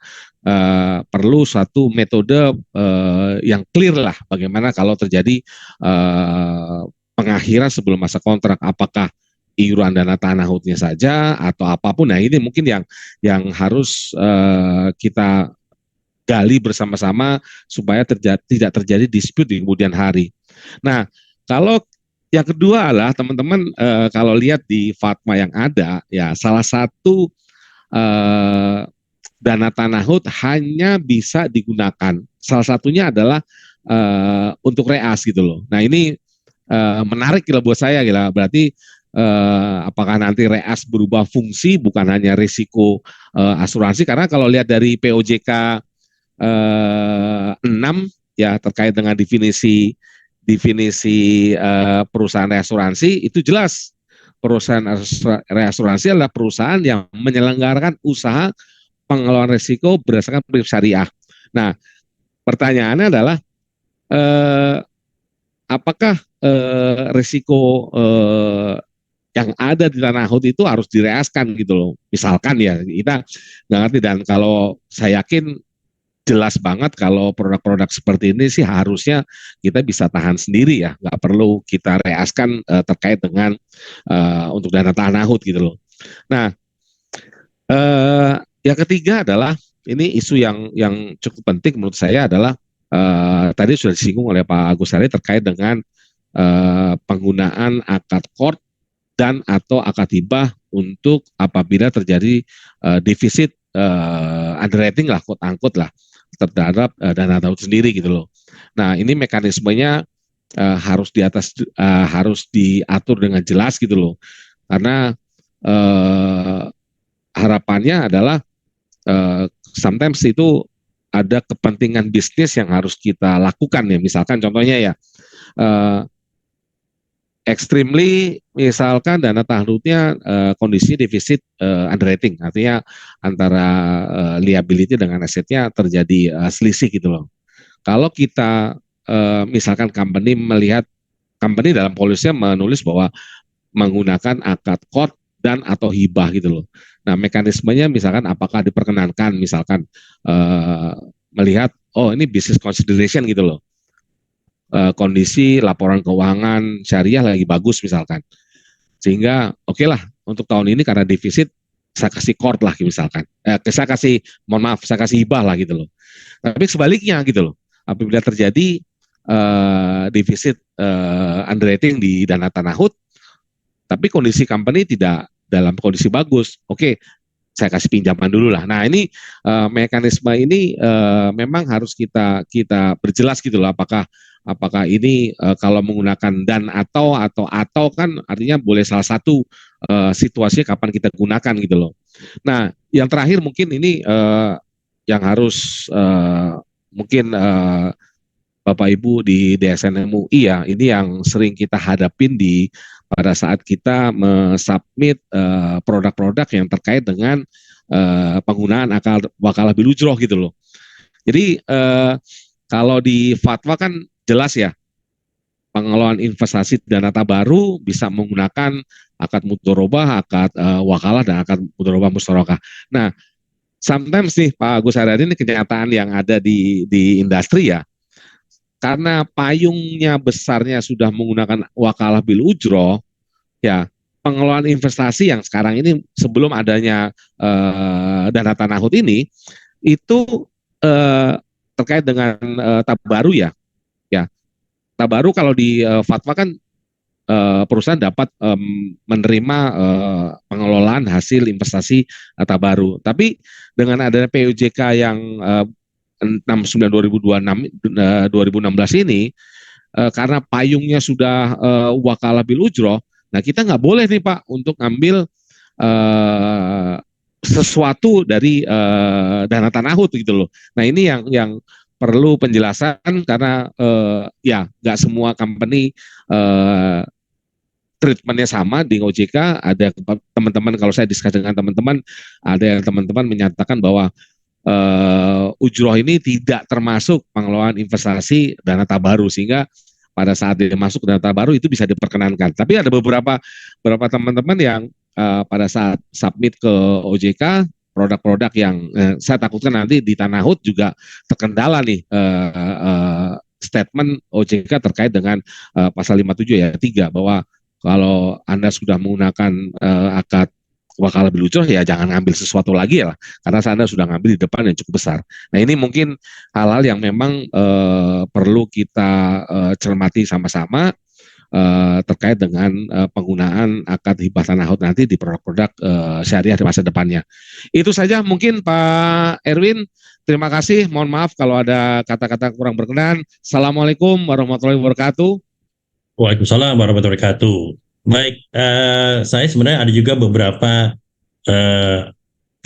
perlu satu metode yang clear lah bagaimana kalau terjadi pengakhiran sebelum masa kontrak, apakah iuran dana tanahutnya saja atau apapun. Nah, ini mungkin yang harus kita gali bersama-sama supaya tidak terjadi dispute di kemudian hari. Nah, kalau yang kedua adalah teman-teman kalau lihat di fatwa yang ada ya, salah satu dana tanahut hanya bisa digunakan, salah satunya adalah untuk reas gitu loh. Nah, ini menarik gila buat saya gila, berarti apakah nanti reas berubah fungsi bukan hanya risiko asuransi, karena kalau lihat dari POJK 6 ya terkait dengan definisi perusahaan reasuransi itu jelas, perusahaan reasuransi adalah perusahaan yang menyelenggarakan usaha pengelolaan risiko berdasarkan prinsip syariah. Nah, pertanyaannya adalah apakah risiko yang ada di tanahut itu harus direaskan gitu loh. Misalkan ya, kita nggak ngerti, dan kalau saya yakin jelas banget kalau produk-produk seperti ini sih harusnya kita bisa tahan sendiri ya, nggak perlu kita reaskan terkait dengan untuk dana tanahut gitu loh. Nah, yang ketiga adalah ini isu yang cukup penting menurut saya adalah tadi sudah disinggung oleh Pak Agus Hari terkait dengan penggunaan akad qard dan atau akad hibah untuk apabila terjadi defisit underwriting lah, quote unquote lah, terhadap dana tanahut sendiri gitu loh. Nah, ini mekanismenya harus diatur dengan jelas gitu loh, karena harapannya adalah sometimes itu ada kepentingan bisnis yang harus kita lakukan ya. Misalkan contohnya ya, extremely misalkan dana tanahutnya kondisi defisit underwriting, artinya antara liability dengan asetnya terjadi selisih gitu loh. Kalau kita misalkan company dalam polisnya menulis bahwa menggunakan akad qard dan atau hibah gitu loh. Nah, mekanismenya misalkan apakah diperkenankan misalkan melihat oh ini business consideration gitu loh. kondisi laporan keuangan syariah lagi bagus misalkan. Sehingga oke lah untuk tahun ini karena defisit saya kasih kord lah misalkan. Saya kasih, mohon maaf, saya kasih hibah lah gitu loh. Tapi sebaliknya gitu loh. Apabila terjadi defisit underwriting di dana tanahut, tapi kondisi company tidak dalam kondisi bagus, oke, saya kasih pinjaman dulu lah. Nah ini mekanisme ini memang harus kita berjelas gitu loh. Apakah ini kalau menggunakan dan atau kan artinya boleh salah satu situasinya kapan kita gunakan gitu loh. Nah yang terakhir mungkin ini yang harus mungkin Bapak Ibu di DSN MUI ya, ini yang sering kita hadapin pada saat kita submit produk-produk yang terkait dengan penggunaan wakalah bil ujroh gitu loh. Jadi kalau di fatwa kan jelas ya, pengelolaan investasi dana tabaru bisa menggunakan akad mudharabah, akad wakalah, dan akad mudharabah musyarakah. Nah, sometimes nih Pak Agus Haryadi, ini kenyataan yang ada di industri ya, karena payungnya besarnya sudah menggunakan wakalah bil ujroh, ya pengelolaan investasi yang sekarang ini sebelum adanya dana tanahut ini, itu terkait dengan tabaru ya. Tabaru kalau di fatwa kan perusahaan dapat menerima pengelolaan hasil investasi tabaru. Tapi dengan adanya POJK yang 69/2016 ini, karena payungnya sudah wakalah bil ujroh, nah kita nggak boleh nih Pak untuk ngambil sesuatu dari dana tanahut gitu loh. Nah ini yang perlu penjelasan karena ya nggak semua company treatmentnya sama di OJK. Ada teman-teman, kalau saya diskusi dengan teman-teman, ada yang teman-teman menyatakan bahwa ujroh ini tidak termasuk pengelolaan investasi dana tabaru, sehingga pada saat dia masuk dana tabaru itu bisa diperkenankan. Tapi ada beberapa teman-teman yang pada saat submit ke OJK produk-produk yang saya takutkan nanti di tanahut juga terkendala nih statement OJK terkait dengan pasal 57 ya 3, bahwa kalau Anda sudah menggunakan akad wakalah bil ujroh ya jangan ngambil sesuatu lagi lah, karena Anda sudah ngambil di depan yang cukup besar. Nah ini mungkin hal-hal yang memang perlu kita cermati sama-sama terkait dengan penggunaan akad hibah tanahut nanti di produk-produk syariah di masa depannya. Itu saja mungkin Pak Erwin. Terima kasih. Mohon maaf kalau ada kata-kata kurang berkenan. Assalamualaikum warahmatullahi wabarakatuh. Waalaikumsalam warahmatullahi wabarakatuh. Baik, saya sebenarnya ada juga beberapa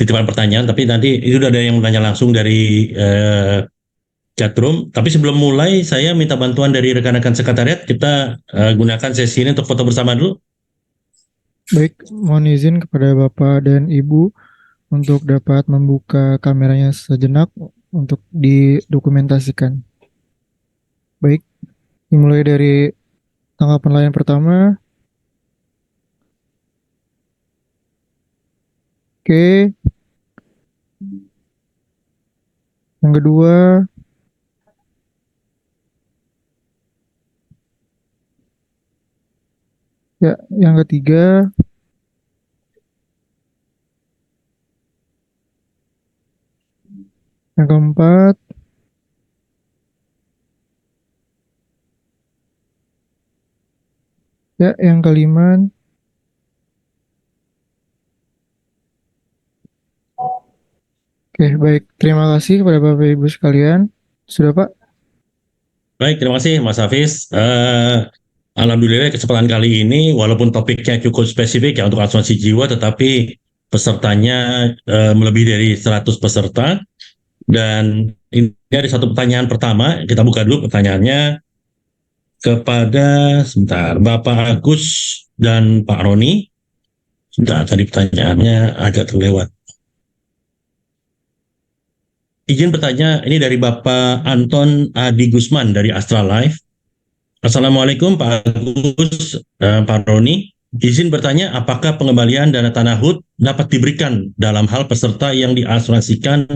titipan pertanyaan, tapi nanti itu udah ada yang bertanya langsung dari chatroom. Tapi sebelum mulai, saya minta bantuan dari rekan-rekan sekretariat. Kita gunakan sesi ini untuk foto bersama dulu. Baik, mohon izin kepada Bapak dan Ibu untuk dapat membuka kameranya sejenak untuk didokumentasikan. Baik, dimulai dari tanggapan layan pertama. Oke. Yang kedua. Ya, yang ketiga. Yang keempat. Ya, yang kelima. Oke, baik. Terima kasih kepada Bapak Ibu sekalian. Sudah, Pak? Baik, terima kasih Mas Hafiz. Alhamdulillah kesempatan kali ini, walaupun topiknya cukup spesifik ya untuk asuransi jiwa, tetapi pesertanya melebihi dari 100 peserta. Dan ini ada satu pertanyaan pertama, kita buka dulu pertanyaannya kepada Bapak Agus dan Pak Roni. Sudah tadi pertanyaannya agak terlewat. Izin bertanya, ini dari Bapak Anton Adi Gusman dari Astra Life. Assalamualaikum Pak Agus, Pak Roni. Izin bertanya, apakah pengembalian dana tanahut dapat diberikan dalam hal peserta yang diasuransikan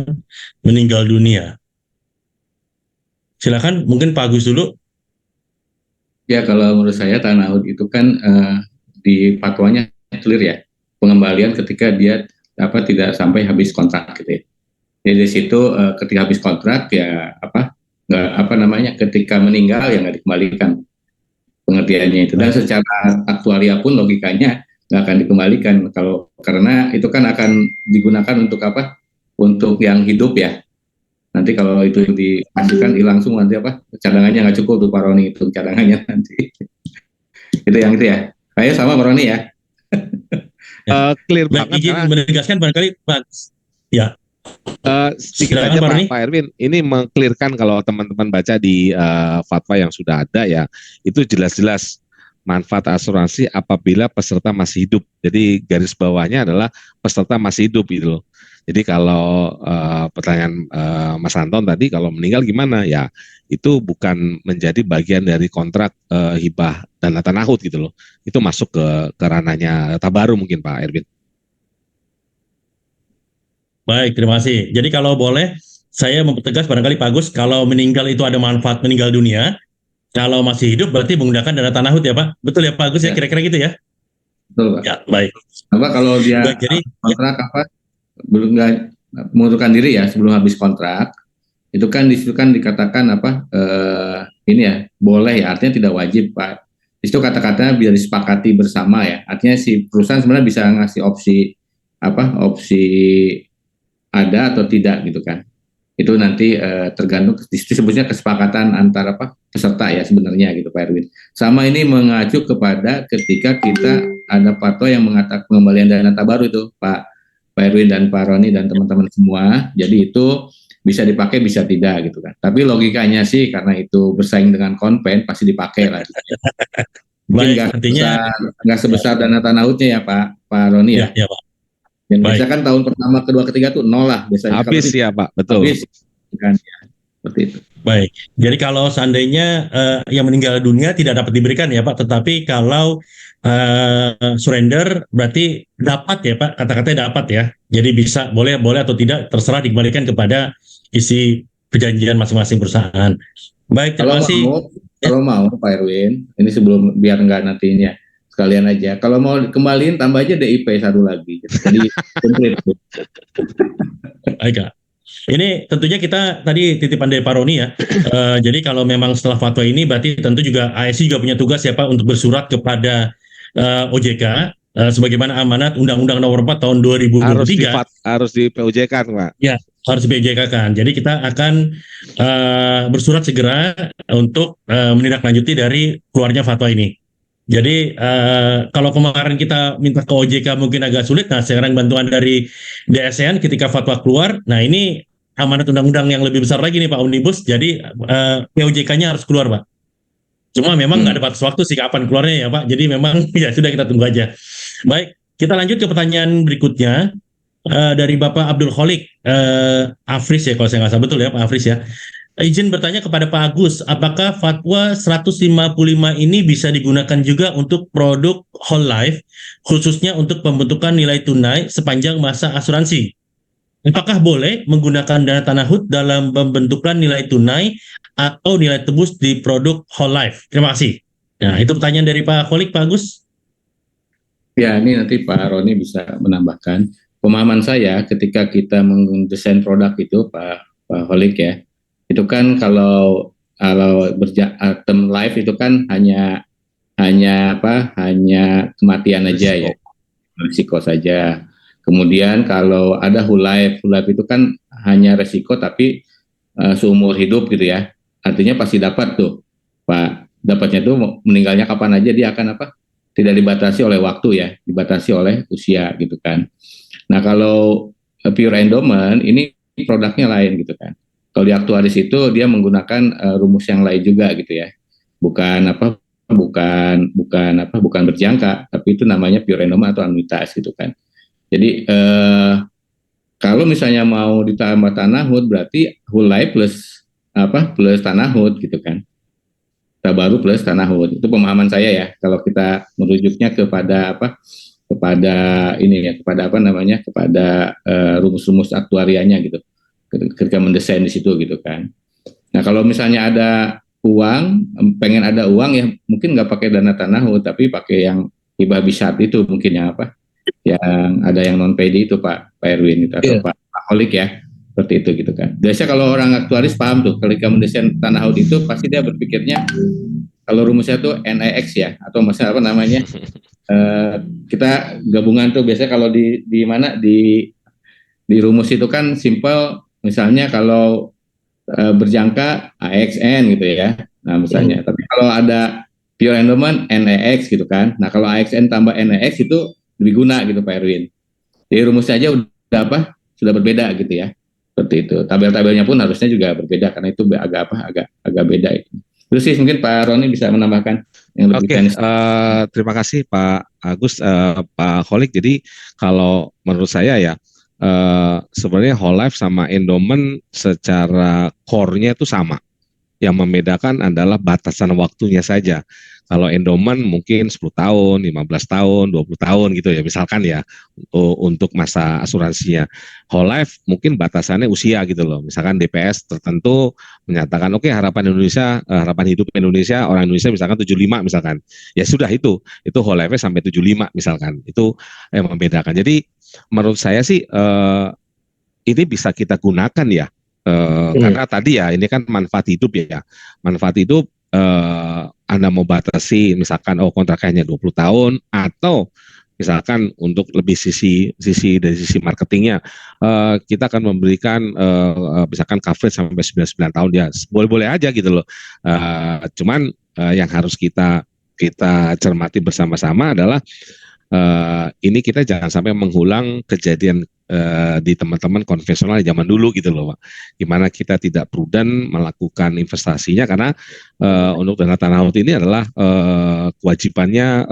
meninggal dunia? Silakan, mungkin Pak Agus dulu. Ya, kalau menurut saya tanahud itu kan di fatwanya clear ya, pengembalian ketika dia tidak sampai habis kontrak gitu ya. Jadi di situ ketika habis kontrak ya nggak ketika meninggal ya nggak dikembalikan pengertiannya itu, dan Baik. secara aktuaria pun logikanya nggak akan dikembalikan karena itu kan akan digunakan untuk untuk yang hidup ya. Nanti kalau itu dikasihkan hilang semua, nanti cadangannya nggak cukup tuh Pak Roni, itu cadangannya nanti. Itu yang itu ya. Kayak sama Pak Roni ya. Clear Baik, banget izin karena menegaskan barangkali Pak. Ya, sedikit silakan aja Pak Pak, Roni. Pak Erwin, ini mengklirkan kalau teman-teman baca di fatwa yang sudah ada ya, itu jelas-jelas manfaat asuransi apabila peserta masih hidup. Jadi garis bawahnya adalah peserta masih hidup gitu loh. Jadi kalau pertanyaan Mas Anton tadi, kalau meninggal gimana ya, itu bukan menjadi bagian dari kontrak hibah dana tanahud gitu loh. Itu masuk ke ranahnya tabaru mungkin Pak Erwin. Baik, terima kasih. Jadi kalau boleh, saya mempertegas barangkali Pak Agus, kalau meninggal itu ada manfaat meninggal dunia, kalau masih hidup berarti menggunakan dana tanahud ya Pak? Betul ya Pak Agus ya, Ya. Kira-kira gitu ya? Betul Pak. Ya, baik. Kalau dia Baik, jadi kontrak belum nggak mengundurkan diri ya sebelum habis kontrak, itu kan di situ kan dikatakan ini ya boleh ya, artinya tidak wajib Pak. Di situ kata-katanya biar disepakati bersama ya, artinya si perusahaan sebenarnya bisa ngasih opsi ada atau tidak gitu kan. Itu nanti tergantung, disebutnya kesepakatan antara peserta ya sebenarnya gitu Pak Erwin. Sama ini mengacu kepada ketika kita ada fatwa yang mengatakan pengembalian dana tabaru itu Pak Erwin dan Pak Roni dan teman-teman semua. Jadi itu bisa dipakai bisa tidak gitu kan. Tapi logikanya sih karena itu bersaing dengan konven pasti dipakai lah. Mungkin baik, artinya nggak sebesar dana tanahudnya ya Pak Roni ya. ya Pak. Dan Baik. biasanya kan tahun pertama, kedua, ketiga tuh nol lah biasanya. Habis ya Pak, betul. Habis kan ya. Seperti itu. Baik, jadi kalau seandainya yang meninggal dunia tidak dapat diberikan ya Pak, tetapi kalau surrender berarti dapat ya Pak, kata-katanya dapat ya. Jadi bisa boleh atau tidak terserah dikembalikan kepada isi perjanjian masing-masing perusahaan. Baik, terima kasih. Kalau mau Pak Erwin, ini sebelum biar nggak nantinya sekalian aja. Kalau mau kembaliin tambah aja DIP satu lagi. Jadi komplit. Baik, Kak. Ini tentunya kita tadi titipan dari Pak Roni ya. Jadi kalau memang setelah fatwa ini berarti tentu juga ASI juga punya tugas ya Pak untuk bersurat kepada OJK sebagaimana amanat Undang-Undang Nomor 4 tahun 2023. Harus di POJK Pak. Ya, harus di POJK kan. Jadi kita akan bersurat segera untuk menindaklanjuti dari keluarnya fatwa ini. Jadi kalau kemarin kita minta ke OJK mungkin agak sulit, nah sekarang bantuan dari DSN ketika fatwa keluar, nah ini amanat undang-undang yang lebih besar lagi nih Pak Omnibus, jadi POJK-nya harus keluar Pak. Cuma memang nggak ada batas waktu sih kapan keluarnya ya Pak, jadi memang ya sudah kita tunggu aja. Baik, kita lanjut ke pertanyaan berikutnya dari Bapak Abdul Kholik Afris ya kalau saya nggak salah, betul ya Pak Afris ya. Izin bertanya kepada Pak Agus, apakah fatwa 155 ini bisa digunakan juga untuk produk whole life, khususnya untuk pembentukan nilai tunai sepanjang masa asuransi? Apakah boleh menggunakan dana tanahud dalam pembentukan nilai tunai atau nilai tebus di produk whole life? Terima kasih. Nah, itu pertanyaan dari Pak Kholik, Pak Agus. Ya, ini nanti Pak Roni bisa menambahkan. Pemahaman saya ketika kita mendesain produk itu, Pak Kholik ya, itu kan kalau term life itu kan hanya kematian aja ya, risiko saja. Kemudian kalau ada whole life itu kan hanya resiko tapi seumur hidup gitu ya. Artinya pasti dapat tuh Pak, dapatnya tuh meninggalnya kapan aja dia akan tidak dibatasi oleh waktu ya, dibatasi oleh usia gitu kan. Nah kalau pure endowment ini produknya lain gitu kan. Kalau di aktuaris itu dia menggunakan rumus yang lain juga gitu ya, bukan berjangka, tapi itu namanya pure endowment atau anuitas gitu kan. Jadi kalau misalnya mau ditambah tanahud berarti whole life plus tanahud gitu kan, tabaru plus tanahud. Itu pemahaman saya ya. Kalau kita merujuknya kepada rumus-rumus aktuarianya gitu ketika mendesain di situ gitu kan. Nah kalau misalnya ada uang, pengen ada uang ya mungkin nggak pakai dana tanahut, tapi pakai yang hibah bisyat itu mungkin yang apa? Yang ada yang non PD itu Pak Erwin itu, atau Pak Holik ya, seperti itu gitu kan. Biasanya kalau orang aktuaris paham tuh, ketika mendesain tanahut itu pasti dia berpikirnya kalau rumusnya tuh NEX ya, atau maksudnya apa namanya? Kita gabungan tuh biasanya kalau di mana di rumus itu kan simple, misalnya kalau berjangka AXN gitu ya. Nah, misalnya. Tapi kalau ada pure endowment NEX gitu kan. Nah, kalau AXN tambah NEX itu lebih guna gitu Pak Erwin. Jadi rumusnya aja udah apa? Sudah berbeda gitu ya. Seperti itu. Tabel-tabelnya pun harusnya juga berbeda karena itu agak beda itu. Terus sih mungkin Pak Roni bisa menambahkan yang lebih teknis. Terima kasih Pak Agus, Pak Holik. Jadi kalau menurut saya ya, sebenarnya whole life sama endowment secara core-nya itu sama. Yang membedakan adalah batasan waktunya saja. Kalau endowment mungkin 10 tahun, 15 tahun, 20 tahun gitu ya misalkan ya untuk masa asuransinya. Whole life mungkin batasannya usia gitu loh. Misalkan DPS tertentu menyatakan oke, harapan hidup Indonesia, orang Indonesia misalkan 75 misalkan. Ya sudah itu whole life-nya sampai 75 misalkan. Itu yang membedakan. Jadi menurut saya sih ini bisa kita gunakan ya. Karena tadi ya ini kan manfaat hidup ya. Manfaat hidup Anda mau batasi misalkan kontraknya hanya 20 tahun atau misalkan untuk lebih dari sisi marketingnya kita akan memberikan misalkan coverage sampai 99 tahun ya. Boleh-boleh aja gitu loh. Cuman yang harus kita cermati bersama-sama adalah ini kita jangan sampai mengulang kejadian di teman-teman konvensional zaman dulu gitu loh Pak. Gimana kita tidak prudent melakukan investasinya karena untuk dana tanahut ini adalah kewajibannya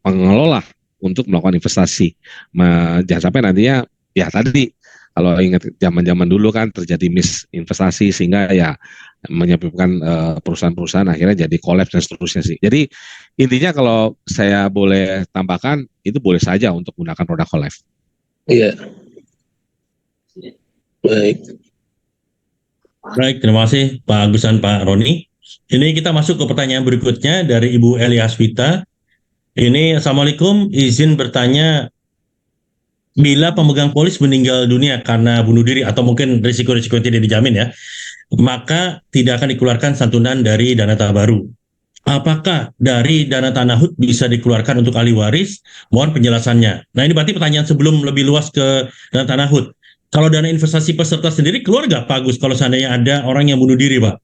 pengelola untuk melakukan investasi. Jangan sampai nantinya ya tadi kalau ingat zaman-zaman dulu kan terjadi misinvestasi sehingga ya menyebabkan perusahaan-perusahaan akhirnya jadi kolaps dan seterusnya sih. Jadi intinya kalau saya boleh tambahkan itu boleh saja untuk menggunakan produk whole life. Iya. Baik, terima kasih Pak Agus dan Pak Roni. Ini kita masuk ke pertanyaan berikutnya dari Ibu Eliaswita. Ini Assalamualaikum, izin bertanya, bila pemegang polis meninggal dunia karena bunuh diri atau mungkin risiko-risiko yang tidak dijamin ya, maka tidak akan dikeluarkan santunan dari dana baru. Apakah dari dana tanahut bisa dikeluarkan untuk ahli waris? Mohon penjelasannya. Nah ini berarti pertanyaan sebelum lebih luas ke dana tanahut. Kalau dana investasi peserta sendiri keluar nggak Pak Agus kalau seandainya ada orang yang bunuh diri Pak?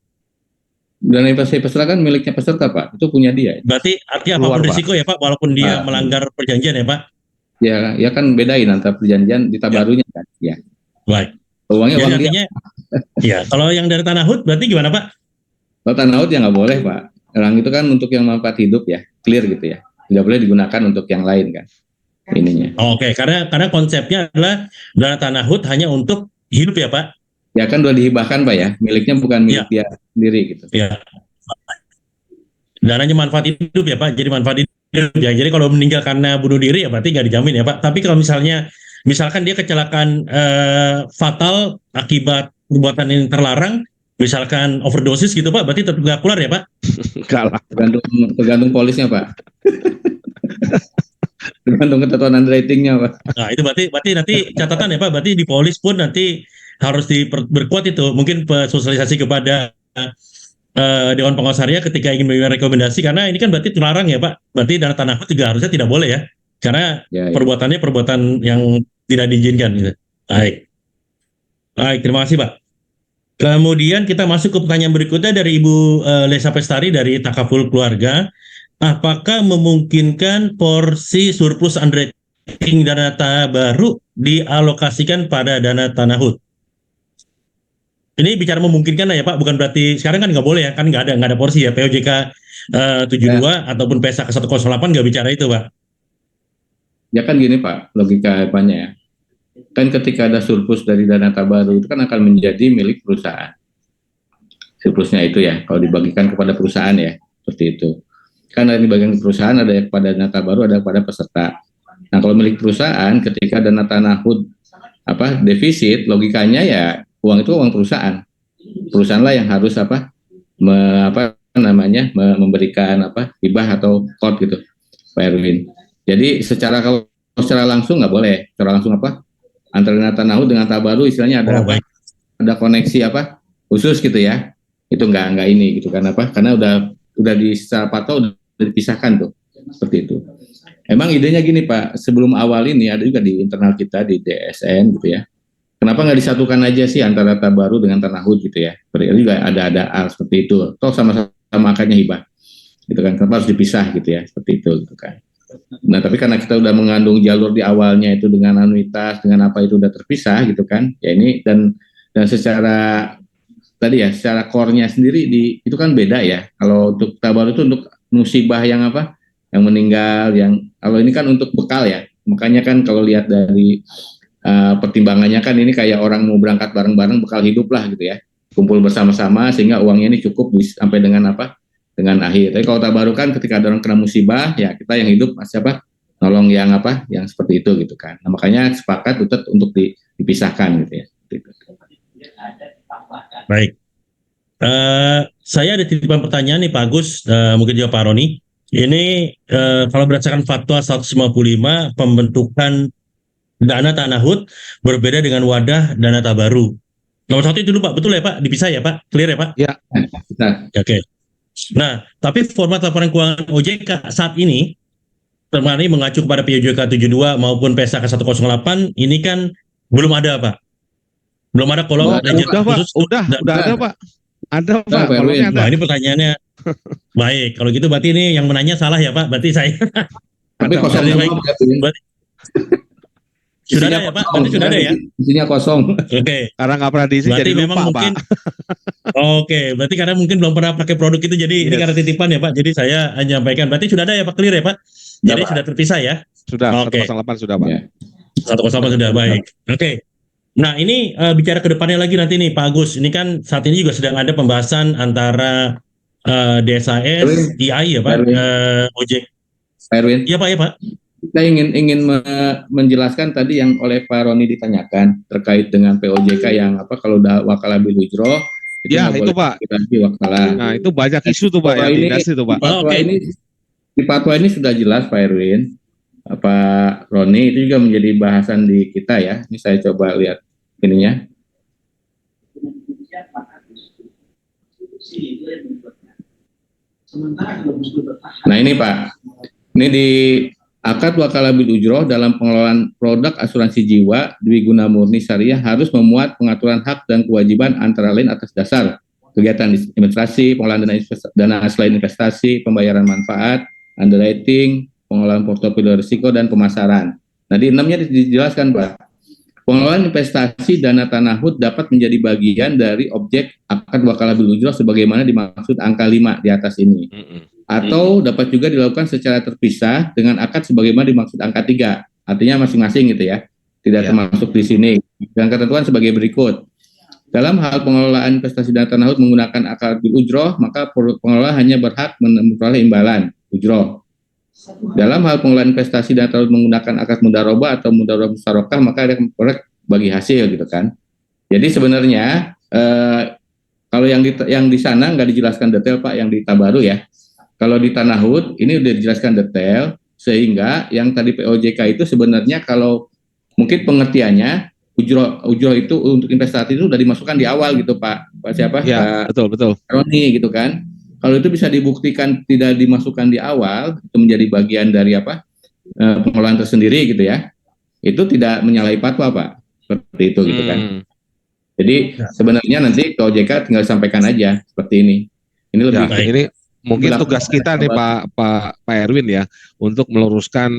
Dana investasi peserta kan miliknya peserta Pak, itu punya dia. Berarti artinya apapun risiko ya Pak, walaupun dia melanggar perjanjian ya Pak? Ya kan bedain antara perjanjian di tabarunya kan. Ya. Baik. Uangnya Jadi uang artinya, dia. ya kalau yang dari tanahut berarti gimana Pak? Kalau tanahut ya nggak boleh Pak. Orang itu kan untuk yang manfaat hidup ya, clear gitu ya. Tidak boleh digunakan untuk yang lain kan. Ininya. Oke, karena konsepnya adalah dana tanahut hanya untuk hidup ya Pak? Ya kan udah dihibahkan Pak ya, miliknya bukan milik dia sendiri gitu. Ya. Dananya manfaat hidup ya Pak, jadi manfaat hidup ya. Jadi kalau meninggal karena bunuh diri ya berarti nggak dijamin ya Pak. Tapi kalau misalkan dia kecelakaan fatal akibat perbuatan yang terlarang, misalkan overdosis gitu Pak, berarti tetap nggak keluar ya Pak? Kalah. Tergantung polisnya Pak. Tergantung ketentuan underwritingnya Pak. Nah itu berarti nanti catatan ya Pak, berarti di polis pun nanti harus diperkuat itu. Mungkin sosialisasi kepada Dewan Pengawas Syariah ketika ingin memberikan rekomendasi, karena ini kan berarti terlarang ya Pak. Berarti dana tanahut juga harusnya tidak boleh ya, karena perbuatannya perbuatan yang tidak diizinkan gitu. Baik, terima kasih Pak. Kemudian kita masuk ke pertanyaan berikutnya dari Ibu Lesa Pestari dari Takaful Keluarga. Apakah memungkinkan porsi surplus underwriting dana baru dialokasikan pada dana tanahut? Ini bicara memungkinkan ya Pak, bukan berarti sekarang kan nggak boleh ya, kan nggak ada porsi ya, POJK 72 ataupun PSAK 108 nggak bicara itu Pak. Ya kan gini Pak, logika apanya ya. Kan ketika ada surplus dari dana baru itu kan akan menjadi milik perusahaan. Surplusnya itu ya, kalau dibagikan kepada perusahaan ya, seperti itu. Kan ada dibagikan ke perusahaan, ada yang kepada dana baru, ada kepada peserta. Nah kalau milik perusahaan, ketika dana tanahut defisit, logikanya ya uang itu uang perusahaan. Perusahaan lah yang harus namanya memberikan hibah atau qard gitu, Pak Erwin. Jadi kalau secara langsung nggak boleh, secara langsung antara dana tanahud dengan tabaru istilahnya ada baik. ada koneksi khusus gitu ya. Itu nggak ini gitu kan karena udah di secara patwa udah dipisahkan tuh, seperti itu. Emang idenya gini Pak, sebelum awal ini ada juga di internal kita di DSN gitu ya. Kenapa nggak disatukan aja sih antara tabaru dengan tanahud gitu ya? Berarti juga ada seperti itu. Toh sama akadnya hibah, gitu kan? Kenapa harus dipisah gitu ya? Seperti itu gitu kan. Nah tapi karena kita udah mengandung jalur di awalnya itu dengan anuitas dengan apa itu udah terpisah gitu kan? Ya ini dan secara tadi ya secara core-nya sendiri itu kan beda ya. Kalau untuk tabaru itu untuk musibah yang yang meninggal, yang kalau ini kan untuk bekal ya. Makanya kan kalau lihat dari pertimbangannya kan ini kayak orang mau berangkat bareng-bareng bekal hidup lah gitu ya, kumpul bersama-sama sehingga uangnya ini cukup sampai dengan dengan akhir. Tapi kalau tabaru kan ketika ada orang kena musibah ya kita yang hidup masih nolong yang yang seperti itu gitu kan. Nah, makanya sepakat untuk dipisahkan gitu ya. Baik. Saya ada titipan pertanyaan nih Pak Agus, mungkin juga Pak Roni. Ini kalau berdasarkan fatwa 155 pembentukan dana tanahud berbeda dengan wadah dana tabaru. Nomor 1 itu dulu Pak, betul ya Pak? Dipisah ya Pak? Clear ya Pak? Ya. Nah. Oke. Nah, tapi format laporan keuangan OJK saat ini, termasuk mengacu kepada POJK 72 maupun PSAK 108, ini kan belum ada Pak. Belum ada kolom ledger khusus. Udah ada Pak. Ada Pak, kolomnya ada. Nah, ini pertanyaannya. Baik, kalau gitu berarti ini yang menanya salah ya Pak? Berarti saya. Tapi kosong berarti sudah ada ya Pak? Berarti sudah ada ya? Isinya kosong. Oke. Karena nggak pernah diisi jadi lupa memang mungkin, Pak. Oke, berarti karena mungkin belum pernah pakai produk itu jadi ini karena titipan ya Pak. Jadi saya menyampaikan. Berarti sudah ada ya Pak? Clear ya Pak? Jadi sudah terpisah ya? Sudah, Oke. 108 sudah Pak. 108 sudah, baik. Oke. Nah ini bicara ke depannya lagi nanti nih Pak Agus. Ini kan saat ini juga sedang ada pembahasan antara DSAS, DI ya Pak, OJK. Erwin. Iya Pak, ya Pak. Kita ingin menjelaskan tadi yang oleh Pak Roni ditanyakan terkait dengan POJK yang kalau udah wakalah bil ujroh ya itu Pak. Wakalah. Nah itu banyak isu tuh Pak yang dinas itu Pak. Di fatwa ini sudah jelas Pak Erwin, Pak Roni itu juga menjadi bahasan di kita ya. Ini saya coba lihat ininya. Nah ini Pak, ini di akad wakalah bil ujroh dalam pengelolaan produk asuransi jiwa Dwi Guna Murni Syariah harus memuat pengaturan hak dan kewajiban antara lain atas dasar kegiatan investasi, pengelolaan dana selain investasi, pembayaran manfaat, underwriting, pengelolaan portofolio risiko dan pemasaran. Nah di 6-nya dijelaskan Pak, pengelolaan investasi dana tanahud dapat menjadi bagian dari objek akad wakalah bil ujroh sebagaimana dimaksud angka 5 di atas ini. Atau dapat juga dilakukan secara terpisah dengan akad sebagaimana dimaksud angka 3. Artinya masing-masing gitu ya. Tidak termasuk di sini. Dan ketentuan sebagai berikut. Dalam hal pengelolaan investasi dana tanahud menggunakan akad bil ujroh, maka pengelola hanya berhak memperoleh imbalan ujroh. Dalam hal pengelolaan investasi dana tanahud menggunakan akad mudharabah atau mudharabah musyarakah, maka ada memperoleh bagi hasil gitu kan. Jadi sebenarnya kalau yang di sana nggak dijelaskan detail Pak, yang di tabaru ya. Kalau di tanahud ini udah dijelaskan detail sehingga yang tadi POJK itu sebenarnya kalau mungkin pengertiannya ujroh itu untuk investasi itu udah dimasukkan di awal gitu Pak siapa? Ya, betul. Roni gitu kan. Kalau itu bisa dibuktikan tidak dimasukkan di awal, itu menjadi bagian dari pengelolaan tersendiri gitu ya. Itu tidak menyalahi fatwa Pak. Seperti itu gitu kan. Jadi sebenarnya nanti POJK tinggal sampaikan aja seperti ini. Ini lebih ini mungkin tugas kita nih Pak Erwin ya untuk meluruskan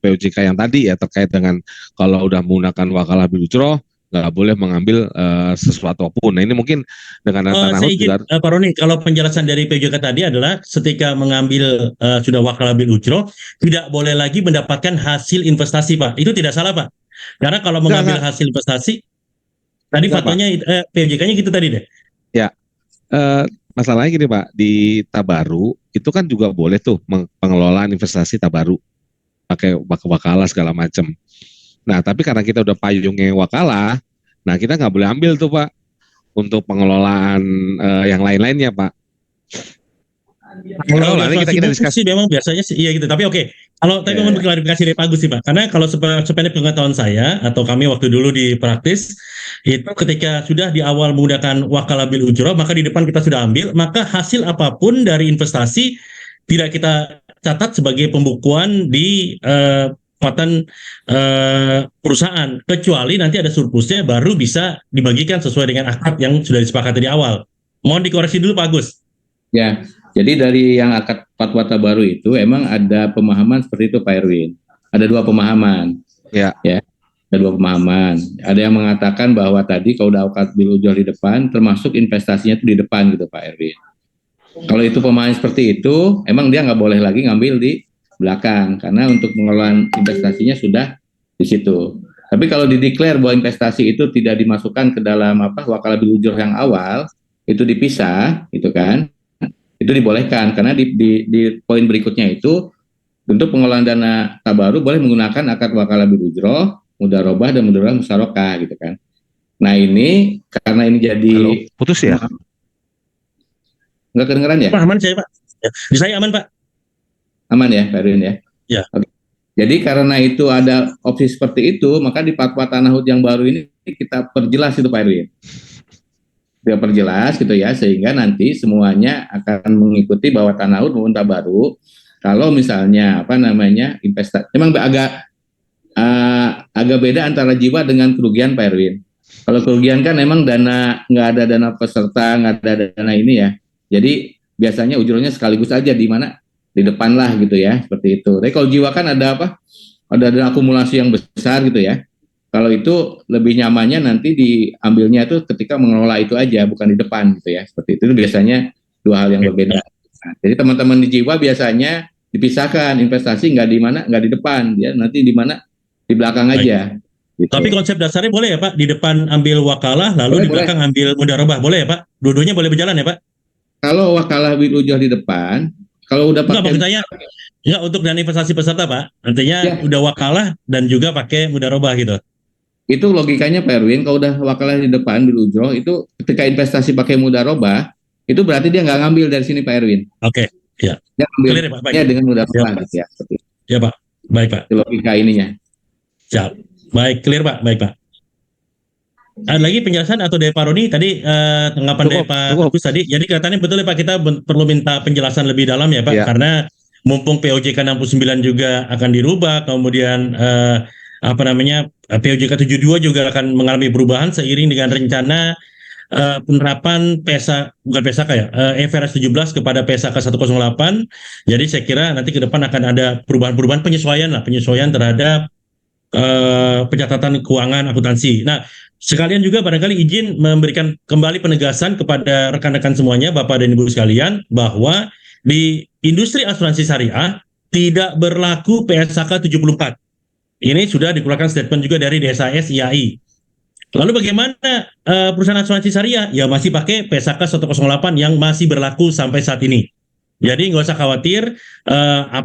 POJK yang tadi ya terkait dengan kalau udah menggunakan wakalah bil ujroh nggak boleh mengambil sesuatu pun. Nah ini mungkin dengan tanahud juga. Pak Roni, kalau penjelasan dari POJK tadi adalah ketika mengambil sudah wakalah bil ujroh tidak boleh lagi mendapatkan hasil investasi Pak. Itu tidak salah Pak. Karena kalau mengambil hasil investasi tadi fatwanya POJK-nya gitu tadi deh. Ya. Masalahnya gini Pak, di tabaru itu kan juga boleh tuh pengelolaan investasi tabaru pakai wakalah segala macam. Nah tapi karena kita udah payungnya wakalah, nah kita nggak boleh ambil tuh Pak untuk pengelolaan yang lain-lainnya Pak. Kalau nanti kita inflasi diskusi. sih memang biasanya sih iya gitu. Tapi oke, kalau tapi mau klarifikasi dari Pak Agus sih Pak. Karena kalau sependek pengetahuan saya atau kami waktu dulu di praktis itu ketika sudah di awal menggunakan wakalah bil ujroh maka di depan kita sudah ambil, maka hasil apapun dari investasi tidak kita catat sebagai pembukuan di kekuatan perusahaan, kecuali nanti ada surplusnya baru bisa dibagikan sesuai dengan akad yang sudah disepakati di awal. Mohon dikoreksi dulu Pak Agus. Ya, jadi dari yang akad fatwa tabaru itu emang ada pemahaman seperti itu Pak Erwin. Ada dua pemahaman. Ya. Ada dua pemahaman. Ada yang mengatakan bahwa tadi kalau udah akad bil ujroh di depan, termasuk investasinya itu di depan gitu Pak Erwin. Kalau itu pemahaman seperti itu, emang dia nggak boleh lagi ngambil di belakang karena untuk pengelolaan investasinya sudah di situ. Tapi kalau dideklar bahwa investasi itu tidak dimasukkan ke dalam wakalah bil ujroh yang awal, itu dipisah, gitu kan? Itu dibolehkan karena di poin berikutnya itu untuk pengelolaan dana tabaru boleh menggunakan akad wakalah bil ujroh, mudharabah dan mudharabah musyarakah gitu kan. Nah ini karena ini jadi putus ya? Nggak kedengeran ya? Pak, aman saya Pak. Ya, di saya aman Pak. Aman ya Pak Erwin ya? Ya. Oke. Jadi karena itu ada opsi seperti itu, maka di fatwa Tanahut yang baru ini kita perjelas itu Pak Erwin. Kita perjelas gitu ya, sehingga nanti semuanya akan mengikuti bahwa Tanahut maupun tabaru. Kalau misalnya investasi, memang agak beda antara jiwa dengan kerugian Pak Erwin. Kalau kerugian kan memang nggak ada dana peserta, nggak ada dana ini ya. Jadi biasanya ujrohnya sekaligus aja di mana di depan lah gitu ya, seperti itu. Tapi kalau jiwa kan ada dana akumulasi yang besar gitu ya. Kalau itu lebih nyamannya nanti diambilnya itu ketika mengelola itu aja, bukan di depan gitu ya. Seperti itu biasanya dua hal yang berbeda. Nah, jadi teman-teman di jiwa biasanya dipisahkan investasi nggak di depan, ya nanti di mana di belakang aja. Gitu. Tapi konsep dasarnya boleh ya Pak, di depan ambil wakalah, lalu di belakang ambil mudharabah, boleh ya Pak? Dua-duanya boleh berjalan ya Pak? Kalau wakalah bil ujroh di depan, kalau udah pakai enggak untuk dana investasi peserta Pak, artinya udah wakalah dan juga pakai mudharabah gitu. Itu logikanya Pak Erwin, kalau udah wakalah di depan bil ujroh itu ketika investasi pakai mudharabah, itu berarti dia nggak ngambil dari sini Pak Erwin. Oke, ya. Dia ngambilnya dengan mudharabah gitu ya. Ya Pak, baik Pak. Logika ininya. Siap. Baik, clear Pak, baik Pak. Ada lagi penjelasan atau dari Pak Roni tadi tanggapan dari Pak Agus tadi. Jadi kelihatannya betul ya Pak, kita perlu minta penjelasan lebih dalam ya Pak, karena mumpung POJK 69 juga akan dirubah, kemudian POJK 72 juga akan mengalami perubahan seiring dengan rencana penerapan IFRS 17 kepada PSAK 108. Jadi saya kira nanti ke depan akan ada perubahan-perubahan penyesuaian terhadap pencatatan keuangan akuntansi. Nah, sekalian juga barangkali izin memberikan kembali penegasan kepada rekan-rekan semuanya, Bapak dan Ibu sekalian, bahwa di industri asuransi syariah tidak berlaku PSAK 74. Ini sudah dikeluarkan statement juga dari DSAS IAI. Lalu bagaimana perusahaan asuransi syariah? Ya masih pakai PSAK 108 yang masih berlaku sampai saat ini. Jadi nggak usah khawatir,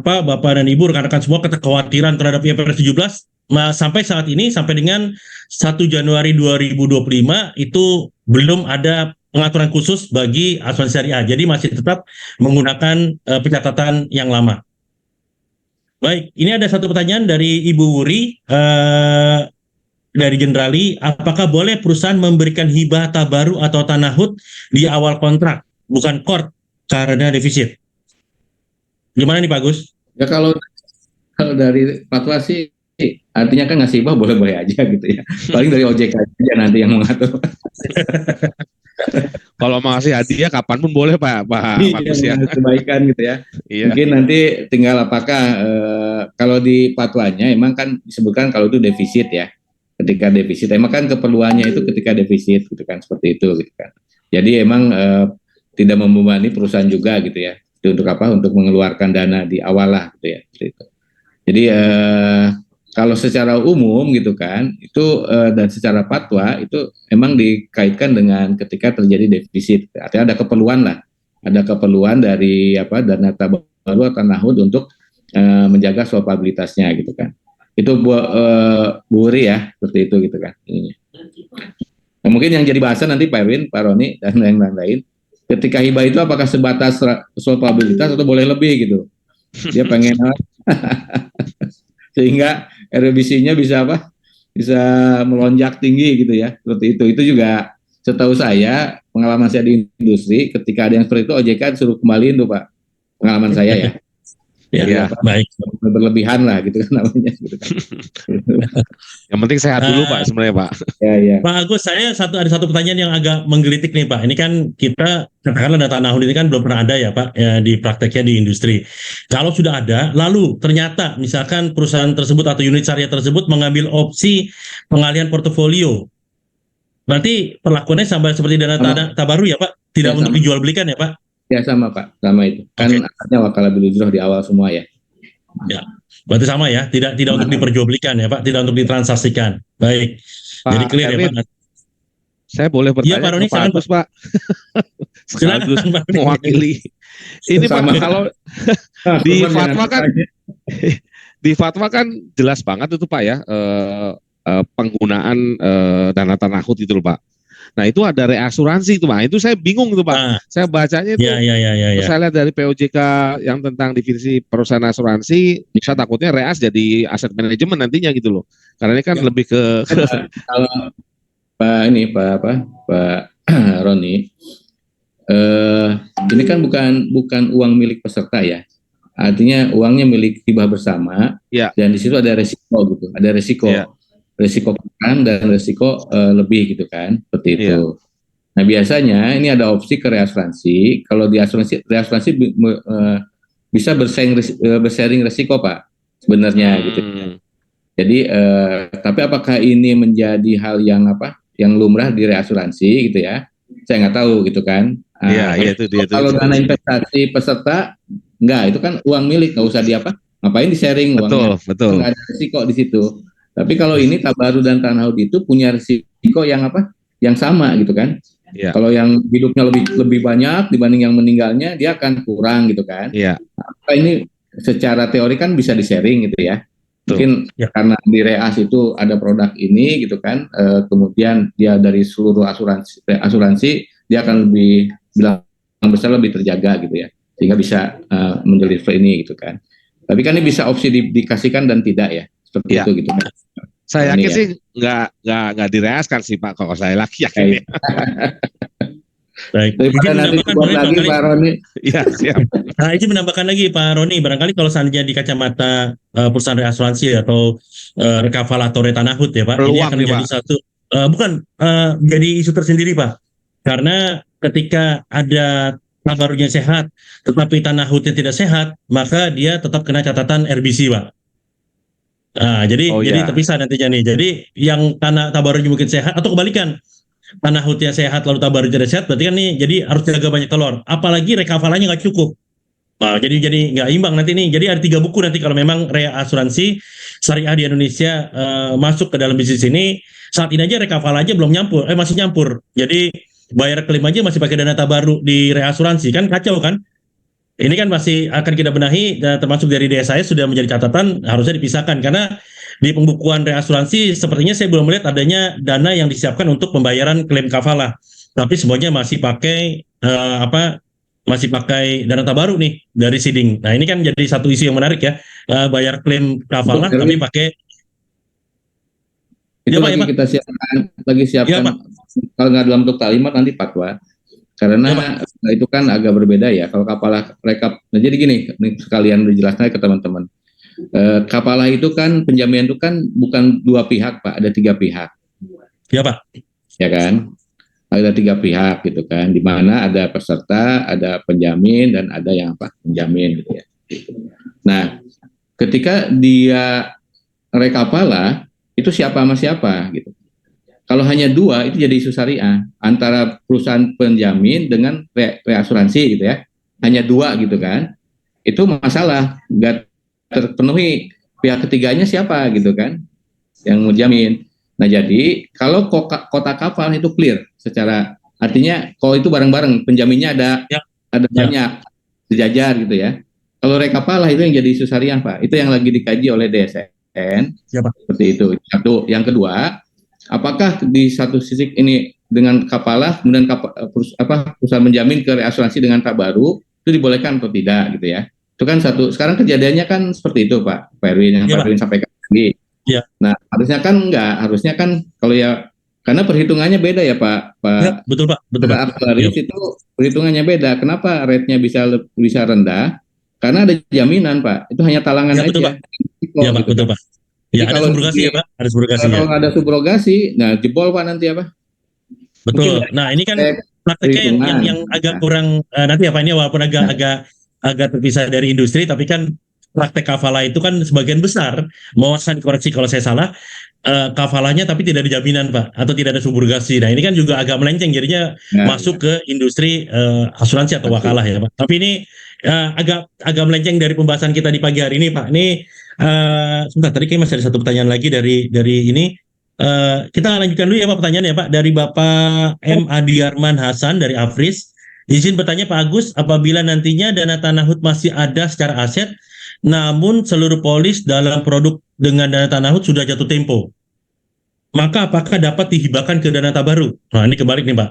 Bapak dan Ibu, rekan-rekan semua, kekhawatiran terhadap IFRS 17 sampai saat ini, sampai dengan 1 Januari 2025 itu belum ada pengaturan khusus bagi asuransi syariah. Jadi masih tetap menggunakan pencatatan yang lama. Baik, ini ada satu pertanyaan dari Ibu Wuri dari Generali. Apakah boleh perusahaan memberikan hibah tabaru atau tanahut di awal kontrak, bukan kord karena defisit? Gimana nih Pak Gus? Ya kalau dari fatwa sih artinya kan ngasih hibah boleh-boleh aja gitu ya. Paling dari OJK aja nanti yang mengatur. Kalau mau ngasih hadiah kapan pun boleh Pak Gus ya. Kebaikan gitu ya. Iya. Mungkin nanti tinggal apakah kalau di fatwanya emang kan disebutkan kalau itu defisit ya. Ketika defisit emang kan keperluannya itu ketika defisit gitu kan, seperti itu gitu kan. Jadi emang tidak membebani perusahaan juga gitu ya. Itu untuk apa? Untuk mengeluarkan dana di awal lah gitu ya. Seperti itu. Jadi kalau secara umum gitu kan, itu dan secara fatwa itu emang dikaitkan dengan ketika terjadi defisit. Artinya ada keperluan lah, ada keperluan dari dana tabaru atau tanahut untuk menjaga solvabilitasnya gitu kan. Itu Bu Wuri ya, seperti itu gitu kan. Nah, mungkin yang jadi bahasan nanti Pak Erwin, Pak Roni dan yang lain-lain ketika hibah itu apakah sebatas solvabilitas atau boleh lebih gitu. Dia pengen sehingga RBC-nya bisa apa? Bisa melonjak tinggi gitu ya. Seperti itu. Itu juga setahu saya, pengalaman saya di industri, ketika ada yang seperti itu OJK suruh kembaliin tuh Pak. Pengalaman saya ya. Ya, Apa, baik. berlebihan lah gitu kan namanya gitu kan. Yang penting sehat dulu Pak sebenarnya Pak. Ya. Pak Agus, saya ada satu pertanyaan yang agak menggelitik nih Pak. Ini kan kita katakanlah data nahun ini kan belum pernah ada ya Pak ya, di prakteknya di industri. Kalau sudah ada, lalu ternyata misalkan perusahaan tersebut atau unit syariah tersebut mengambil opsi pengalihan portofolio, berarti perlakuannya sama seperti dana tabaru ya Pak? Tidak Ya, untuk sama. dijual belikan ya Pak? Ya sama Pak, sama itu. Kan akadnya wakalah bil ujroh di awal semua ya. Ya, berarti sama ya, tidak untuk diperjualbelikan ya Pak, tidak untuk ditransaksikan. Baik. Pak Jadi clear Erwin, ya Pak. saya boleh bertanya Pak Roni, ke Pak Agus Pak. Sekaligus Silakan, Pak Roni. mewakili. Ini Pak kalau di fatwa kan di fatwa kan jelas banget itu Pak ya, penggunaan dana tanahut itu loh Pak. Nah itu ada reasuransi itu Pak. Itu saya bingung itu Pak. Saya bacanya itu. Ya. Saya lihat dari POJK yang tentang definisi perusahaan asuransi, saya takutnya reas jadi aset manajemen nantinya gitu loh. Karena ini kan lebih ke kalau Pak Roni, ini kan bukan uang milik peserta ya. Artinya uangnya milik hibah bersama, ya. Dan di situ ada resiko gitu, ada resiko. Ya. Resiko kurang dan resiko lebih gitu kan, seperti itu. Iya. Nah biasanya ini ada opsi ke reasuransi. Kalau di reasuransi bisa bersharing resiko Pak sebenarnya gitu. Jadi tapi apakah ini menjadi hal yang lumrah di reasuransi gitu ya? Saya nggak tahu gitu kan. Iya itu dia. Kalau dana investasi peserta enggak, itu kan uang milik, nggak usah ngapain di sharing uangnya. Betul. Nggak ada resiko di situ. Tapi kalau ini tabaru dan tanahut itu punya risiko yang yang sama gitu kan. Ya. Kalau yang hidupnya lebih banyak dibanding yang meninggalnya, dia akan kurang gitu kan. Iya. Nah, ini secara teori kan bisa di sharing gitu ya. Mungkin karena di reas itu ada produk ini gitu kan, kemudian dia dari seluruh asuransi dia akan lebih besar, lebih terjaga gitu ya, sehingga bisa mendeliver ini gitu kan. Tapi kan ini bisa opsi dikasihkan dan tidak ya. Seperti itu gitu kan. Saya yakin sih nggak direaskan sih Pak, kalau saya yakin. Baik. Daripada nanti buat lagi Pak Roni. Iya siap. Nah itu menambahkan lagi Pak Roni, barangkali kalau seandainya di kacamata perusahaan reasuransi atau rekafal atau retanahut ya Pak, Peluang ini akan menjadi satu jadi isu tersendiri Pak, karena ketika ada tabarunya sehat, tetapi tanahutnya tidak sehat, maka dia tetap kena catatan RBC Pak. Nah, jadi terpisah nantinya nih. Jadi yang tanah tabarunya mungkin sehat atau kebalikan, tanahutnya sehat lalu tabarunya tidak sehat, berarti kan nih jadi harus jaga banyak telur. Apalagi rekafalannya nggak cukup. Nah, jadi nggak imbang nanti nih. Jadi ada 3 buku nanti kalau memang reasuransi syariah di Indonesia masuk ke dalam bisnis ini. Saat ini aja rekafal aja belum nyampur, masih nyampur. Jadi bayar klaim aja masih pakai dana tabaru di reasuransi, kan kacau kan? Ini kan masih akan kita benahi, termasuk dari DSIS sudah menjadi catatan harusnya dipisahkan, karena di pembukuan reasuransi sepertinya saya belum melihat adanya dana yang disiapkan untuk pembayaran klaim kafalah, tapi semuanya masih pakai masih pakai dana tabaru nih dari seeding. Nah ini kan jadi satu isu yang menarik ya, bayar klaim kafalah tapi pakai itu kita siapkan kalau nggak dalam bentuk kalimat nanti fatwa. Karena itu kan agak berbeda ya. Kalau kapalah rekap, nah jadi gini, sekalian dijelaskan ke teman-teman. Kapalah itu kan penjaminan itu kan bukan 2 pihak Pak, ada 3 pihak. Ya Pak. Ya kan, ada 3 pihak gitu kan, di mana ada peserta, ada penjamin dan ada yang penjamin gitu ya. Nah, ketika dia rekapalah itu siapa sama siapa gitu. Kalau hanya 2 itu jadi isu syariah antara perusahaan penjamin dengan reasuransi gitu ya. Hanya 2 gitu kan. Itu masalah, nggak terpenuhi. Pihak ketiganya siapa gitu kan yang menjamin. Nah jadi kalau kota kafal itu clear secara, artinya kalau itu bareng-bareng penjaminnya ada banyak sejajar gitu ya. Kalau rekapalah itu yang jadi isu syariah Pak. Itu yang lagi dikaji oleh DSN. Seperti itu. Satu. Yang kedua, apakah di satu sisi ini dengan kapalah, kemudian perusahaan menjamin ke reasuransi dengan Tabaru itu dibolehkan atau tidak gitu ya? Itu kan satu. Sekarang kejadiannya kan seperti itu Pak Erwin yang Pak Erwin sampaikan tadi. Ya. Nah harusnya kan enggak, harusnya kan kalau ya karena perhitungannya beda ya Pak. Ya, betul Pak. Aktuaris itu perhitungannya beda. Kenapa rate-nya bisa rendah? Karena ada jaminan Pak. Itu hanya talangan ya, aja. Betul, Pak. Ya Pak, betul Pak. Ya, ada subrogasi ya Pak, ada subrogasinya. Kalau ada subrogasi, nah jebol Pak nanti apa? Betul. Nah ini kan prakteknya yang agak kurang nanti apa ini walaupun agak terpisah dari industri, tapi kan praktek kafala itu kan sebagian besar, mohon koreksi kalau saya salah, kafalanya tapi tidak ada jaminan Pak, atau tidak ada subrogasi. Nah ini kan juga agak melenceng, jadinya masuk ke industri asuransi atau wakalah ya Pak. Tapi ini agak melenceng dari pembahasan kita di pagi hari ini Pak. Ini sebentar, tadi kayaknya masih ada satu pertanyaan lagi dari ini. Kita lanjutkan dulu ya Pak pertanyaannya Pak, dari Bapak M. Adiarman Hasan dari Afris. Izin bertanya Pak Agus, apabila nantinya dana tanah HUT masih ada secara aset, namun seluruh polis dalam produk dengan dana tanah HUT sudah jatuh tempo, maka apakah dapat dihibahkan ke dana Tabaru? Nah ini kebalik nih Pak.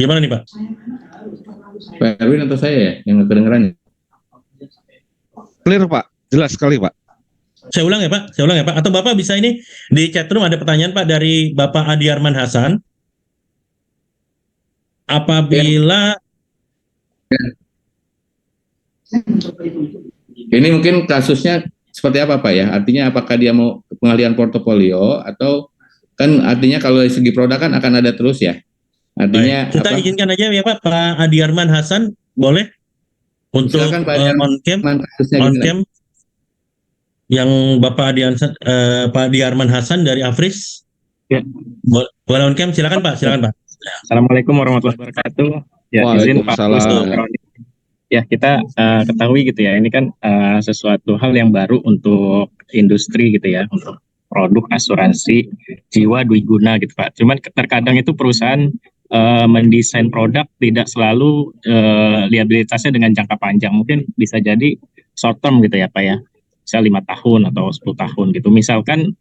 Gimana nih Pak? Pak Erwin atau saya ya yang kedengeran? Clear Pak, jelas sekali Pak. Saya ulang ya Pak. Atau Bapak bisa ini di chat room ada pertanyaan Pak dari Bapak Adiarman Hasan. Apabila ini mungkin kasusnya seperti apa Pak ya? Artinya apakah dia mau pengalihan portofolio atau kan artinya kalau dari segi produk kan akan ada terus ya? Artinya kita izinkan aja ya Pak Adiarman Hasan boleh untuk on cam yang Bapak Pak Adiarman Hasan dari Afris. Ya. Boleh on cam, silakan Pak. Assalamualaikum warahmatullahi wabarakatuh. Ya, izin Pak. Ya, kita ketahui gitu ya, ini kan sesuatu hal yang baru untuk industri gitu ya, untuk produk asuransi jiwa dwiguna gitu Pak. Cuman terkadang itu perusahaan mendesain produk tidak selalu liabilitasnya dengan jangka panjang. Mungkin bisa jadi short term gitu ya Pak ya. Bisa 5 tahun atau 10 tahun gitu. Misalkan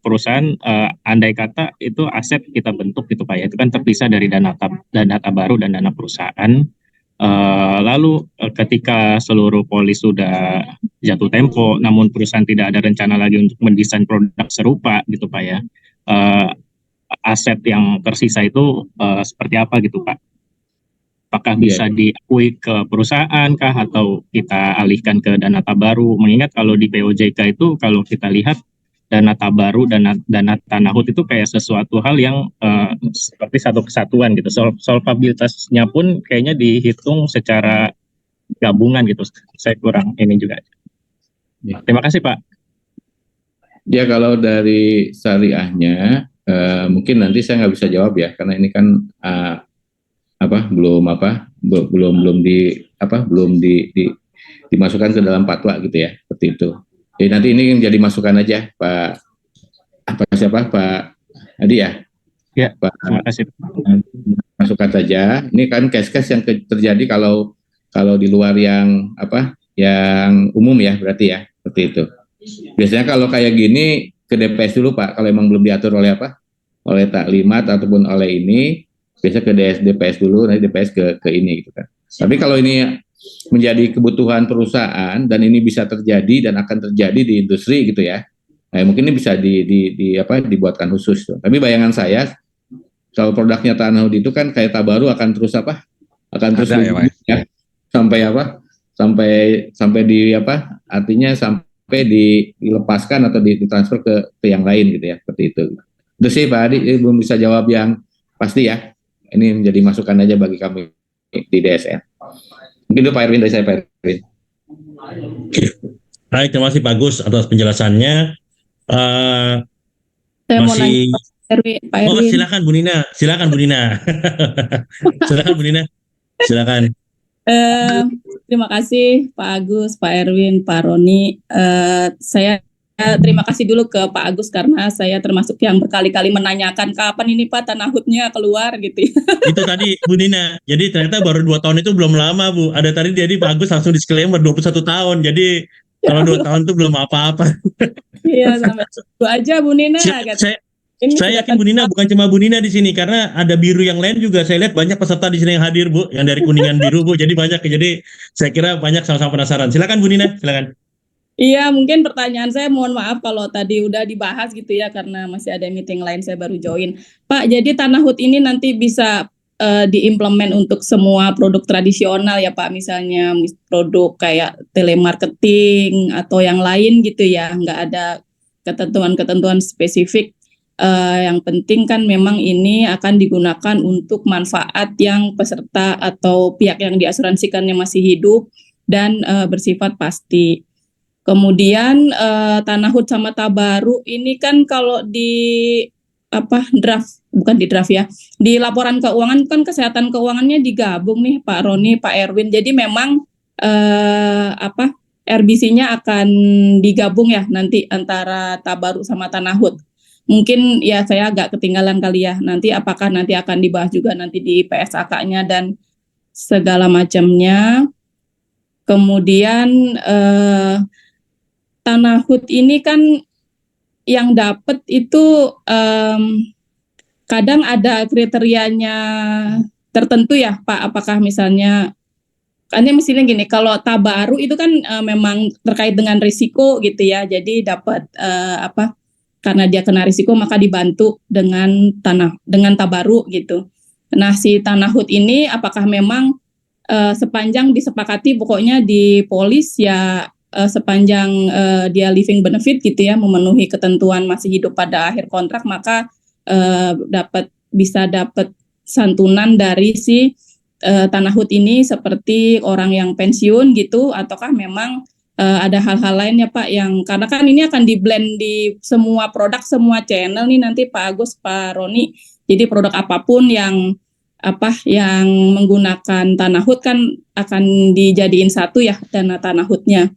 perusahaan andai kata itu aset kita bentuk gitu Pak ya, itu kan terpisah dari dana Tabaru dan dana perusahaan. Lalu ketika seluruh polis sudah jatuh tempo, namun perusahaan tidak ada rencana lagi untuk mendesain produk serupa gitu Pak ya, aset yang tersisa itu seperti apa gitu Pak? Apakah bisa diakui ke perusahaan kah atau kita alihkan ke dana Tabaru? Mengingat kalau di POJK itu kalau kita lihat dana Tabaru dan dana tanah HUT itu kayak sesuatu hal yang seperti satu kesatuan gitu. Solvabilitasnya pun kayaknya dihitung secara gabungan gitu. Saya kurang ini juga. Terima kasih Pak. Ya kalau dari syariahnya mungkin nanti saya nggak bisa jawab ya karena ini kan belum dimasukkan ke dalam fatwa gitu ya, seperti itu. Jadi nanti ini jadi masukan aja Pak Adi ya. Ya, terima kasih. Masukan saja. Ini kan case-case yang terjadi kalau di luar yang umum ya berarti ya, seperti itu. Biasanya kalau kayak gini ke DPS dulu Pak, kalau emang belum diatur oleh oleh taklimat ataupun oleh ini, biasa ke DPS dulu, nanti DPS ke ini gitu kan. Tapi kalau ini menjadi kebutuhan perusahaan dan ini bisa terjadi dan akan terjadi di industri gitu ya, nah, mungkin ini bisa dibuatkan khusus. Tapi bayangan saya kalau produknya tanah HUT itu kan kayak Tabaru akan terus sampai dilepaskan atau ditransfer ke yang lain gitu ya, seperti itu. Itu sih Pak Adi, belum bisa jawab yang pasti ya. Ini menjadi masukan aja bagi kami di DSN. Mungkin itu Pak Erwin dari saya Pak Erwin. Baik, terima kasih Pak Agus atas penjelasannya. Saya mau nanya Pak Erwin. Oh, silakan Bu Nina. Silakan. Terima kasih Pak Agus, Pak Erwin, Pak Roni. Saya terima kasih dulu ke Pak Agus karena saya termasuk yang berkali-kali menanyakan kapan ini Pak tanah HUT-nya keluar gitu. Itu tadi Bu Nina. Jadi ternyata baru 2 tahun itu belum lama Bu. Ada tadi jadi Pak Agus langsung disclaimer 21 tahun. Jadi kalau 2 tahun itu belum apa-apa. Iya sampai itu aja Bu Nina. Ini Saya sudah yakin Bu Nina bukan cuma Bu Nina di sini karena ada biru yang lain juga. Saya lihat banyak peserta di sini yang hadir Bu, yang dari Kuningan biru Bu. Jadi banyak. Jadi saya kira banyak sama-sama penasaran. Silakan Bu Nina, silakan. Iya, mungkin pertanyaan saya mohon maaf kalau tadi udah dibahas gitu ya karena masih ada meeting lain saya baru join. Pak, jadi Tanah Hut ini nanti bisa diimplement untuk semua produk tradisional ya Pak, misalnya produk kayak telemarketing atau yang lain gitu ya, nggak ada ketentuan-ketentuan spesifik. Yang penting kan memang ini akan digunakan untuk manfaat yang peserta atau pihak yang diasuransikannya masih hidup dan bersifat pasti. Kemudian Tanah Hut sama Tabaru ini kan kalau di draft, bukan di draft ya, di laporan keuangan kan kesehatan keuangannya digabung nih Pak Roni, Pak Erwin. Jadi memang RBC-nya akan digabung ya nanti antara Tabaru sama Tanah Hut. Mungkin ya saya agak ketinggalan kali ya. Nanti apakah nanti akan dibahas juga nanti di PSAK-nya dan segala macamnya. Kemudian Tanah Hut ini kan yang dapat itu kadang ada kriterianya tertentu ya Pak, apakah misalnya kan mestinya gini, kalau Tabaru itu kan memang terkait dengan risiko gitu ya, jadi dapat karena dia kena risiko maka dibantu dengan Tabaru gitu. Nah si Tanah Hut ini apakah memang sepanjang disepakati pokoknya di polis ya sepanjang dia living benefit gitu ya, memenuhi ketentuan masih hidup pada akhir kontrak, maka bisa dapat santunan dari si Tanah Hut ini seperti orang yang pensiun gitu, ataukah memang ada hal-hal lain ya Pak, yang karena kan ini akan di-blend di semua produk, semua channel nih nanti Pak Agus, Pak Roni. Jadi produk apapun yang menggunakan Tanah Hut kan akan dijadiin satu ya dana Tanah Hutnya.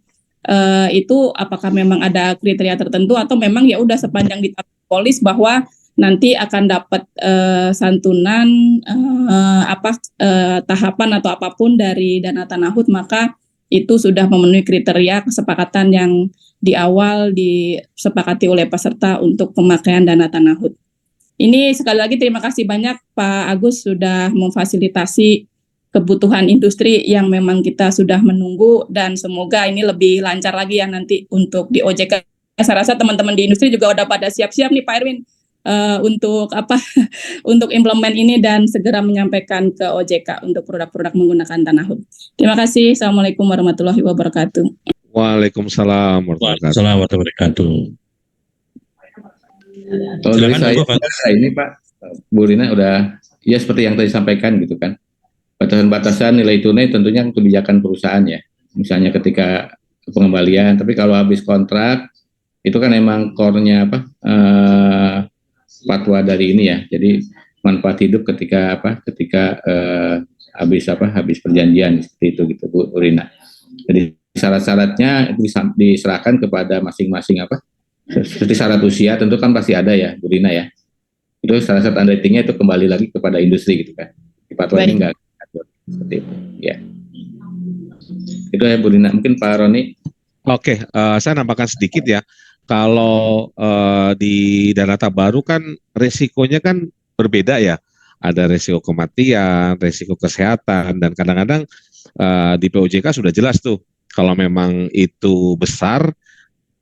Itu apakah memang ada kriteria tertentu atau memang ya udah sepanjang di polis bahwa nanti akan dapat santunan tahapan atau apapun dari dana Tanah Hut, maka itu sudah memenuhi kriteria kesepakatan yang di awal disepakati oleh peserta untuk pemakaian dana Tanah Hut. Ini sekali lagi terima kasih banyak Pak Agus sudah memfasilitasi kebutuhan industri yang memang kita sudah menunggu, dan semoga ini lebih lancar lagi ya nanti untuk di OJK. Saya rasa teman-teman di industri juga udah pada siap-siap nih Pak Erwin untuk untuk implement ini dan segera menyampaikan ke OJK untuk produk-produk menggunakan Tanah Hut. Terima kasih. Assalamualaikum warahmatullahi wabarakatuh. Waalaikumsalam warahmatullahi wabarakatuh. Kalau dari saya ini Pak, Bu Rina udah ya seperti yang tadi sampaikan gitu kan. Batasan-batasan nilai tunai tentunya kebijakan perusahaan ya. Misalnya ketika pengembalian, tapi kalau habis kontrak itu kan emang core-nya fatwa dari ini ya. Jadi manfaat hidup ketika habis perjanjian seperti itu gitu Bu Rina. Jadi syarat-syaratnya itu diserahkan kepada masing-masing seperti syarat usia tentu kan pasti ada ya Bu Rina ya. Itu syarat underwriting-nya itu kembali lagi kepada industri gitu kan. Di fatwa ini enggak seperti itu ya. Itu ya Bu Rina. Mungkin Pak Roni. Oke, saya nambahkan sedikit ya. Kalau di dana Tabaru kan resikonya kan berbeda ya. Ada resiko kematian, resiko kesehatan, dan kadang-kadang di POJK sudah jelas tuh kalau memang itu besar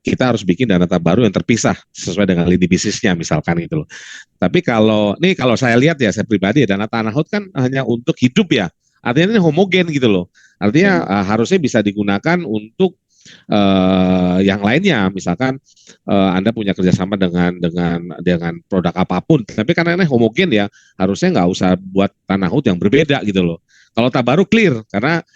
kita harus bikin dana Tabaru yang terpisah sesuai dengan lini bisnisnya misalkan gitu loh. Tapi kalau saya lihat ya, saya pribadi ya, dana Tanah Hut kan hanya untuk hidup ya. Artinya ini homogen gitu loh. Artinya harusnya bisa digunakan untuk yang lainnya, misalkan Anda punya kerjasama dengan produk apapun, tapi karena ini homogen ya, harusnya nggak usah buat Tanah Hut yang berbeda gitu loh. Kalau Tabaru clear, karena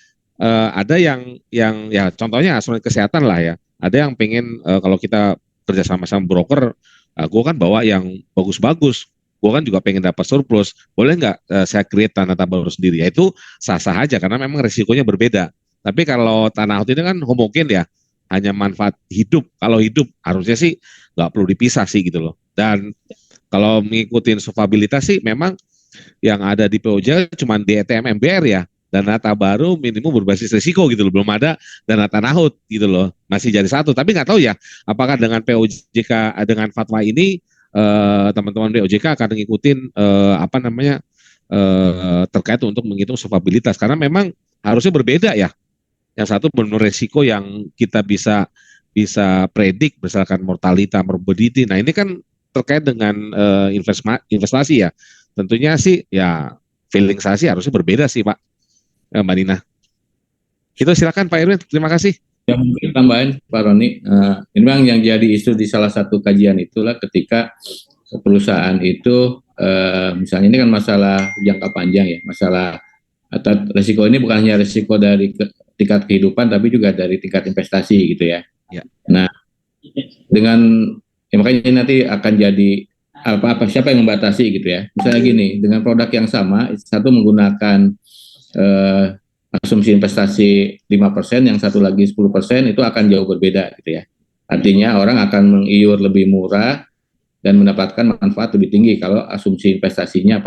ada yang ya contohnya asuransi kesehatan lah ya, ada yang pengen kalau kita kerjasama sama broker, gue kan bawa yang bagus-bagus, gue kan juga pengen dapat surplus, boleh nggak saya create Tanah Tabaru sendiri? Ya itu sah-sah aja karena memang risikonya berbeda. Tapi kalau Tanah Hut ini kan homogen ya, hanya manfaat hidup. Kalau hidup harusnya sih nggak perlu dipisah sih gitu loh. Dan kalau mengikuti solvabilitas sih memang yang ada di POJ cuma DTM MBR ya. Dana Tabaru minimum berbasis risiko gitu loh. Belum ada dana Tanah Hut gitu loh. Masih jadi satu. Tapi nggak tahu ya apakah dengan POJK dengan fatwa ini teman-teman BOJK akan ngikutin terkait untuk menghitung solvabilitas, karena memang harusnya berbeda ya. Yang satu benar resiko yang kita bisa predik berdasarkan morbidity. Nah ini kan terkait dengan investasi ya. Tentunya sih ya feeling saya sih harusnya berbeda sih Pak, Mbak Nina. Itu silakan Pak Erwin, terima kasih. Ya, mungkin tambahan Pak Roni, ini memang yang jadi isu di salah satu kajian itulah ketika perusahaan itu misalnya ini kan masalah jangka panjang ya, masalah atau risiko ini bukan hanya risiko dari tingkat kehidupan tapi juga dari tingkat investasi gitu ya. Ya. Nah, dengan makanya nanti akan jadi siapa yang membatasi gitu ya. Misalnya gini, dengan produk yang sama, satu menggunakan asumsi investasi 5%, yang satu lagi 10%, itu akan jauh berbeda gitu ya. Artinya orang akan mengiur lebih murah dan mendapatkan manfaat lebih tinggi kalau asumsi investasinya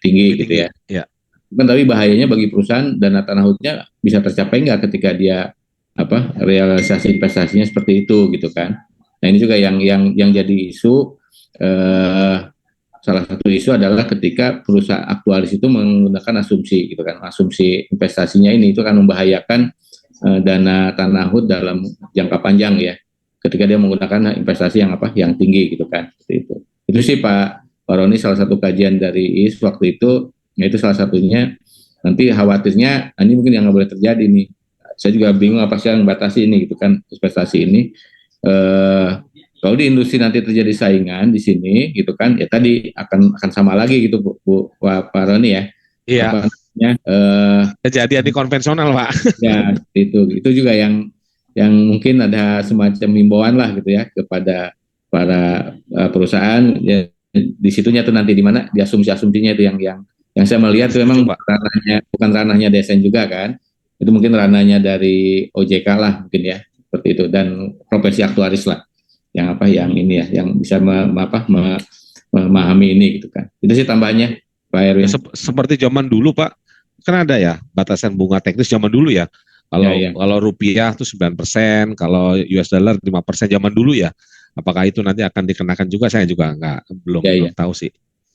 tinggi gitu ya. Ya. Kan tapi bahayanya bagi perusahaan dana tanah hutnya bisa tercapai nggak ketika dia realisasi investasinya seperti itu gitu kan. Nah ini juga yang jadi isu. Salah satu isu adalah ketika perusahaan aktuaris itu menggunakan asumsi gitu kan, asumsi investasinya ini itu akan membahayakan dana tanah hut dalam jangka panjang ya, ketika dia menggunakan investasi yang tinggi gitu kan. Itu sih Pak Roni salah satu kajian dari IS waktu itu, yaitu salah satunya. Nanti khawatirnya ini mungkin yang nggak boleh terjadi nih. Saya juga bingung apa sih yang membatasi ini gitu kan, investasi ini. Kalau di industri nanti terjadi saingan di sini gitu kan, ya tadi akan sama lagi gitu Bu Pak Roni ya. Iya. Kejadian di konvensional Pak. Ya itu juga yang mungkin ada semacam himbauan lah gitu ya kepada para perusahaan ya, di situnya tuh nanti di mana di asumsinya itu yang saya melihat itu memang bukan ranahnya DSN juga kan, itu mungkin ranahnya dari OJK lah mungkin ya seperti itu, dan profesi aktuaris lah yang ini ya yang bisa memahami ini gitu kan. Itu sih tambahannya Pak Erwin. Seperti zaman dulu Pak, kan ada ya batasan bunga teknis zaman dulu ya. Kalau rupiah itu 9%, kalau US dollar 5% zaman dulu ya. Apakah itu nanti akan dikenakan juga? Saya juga belum tahu sih.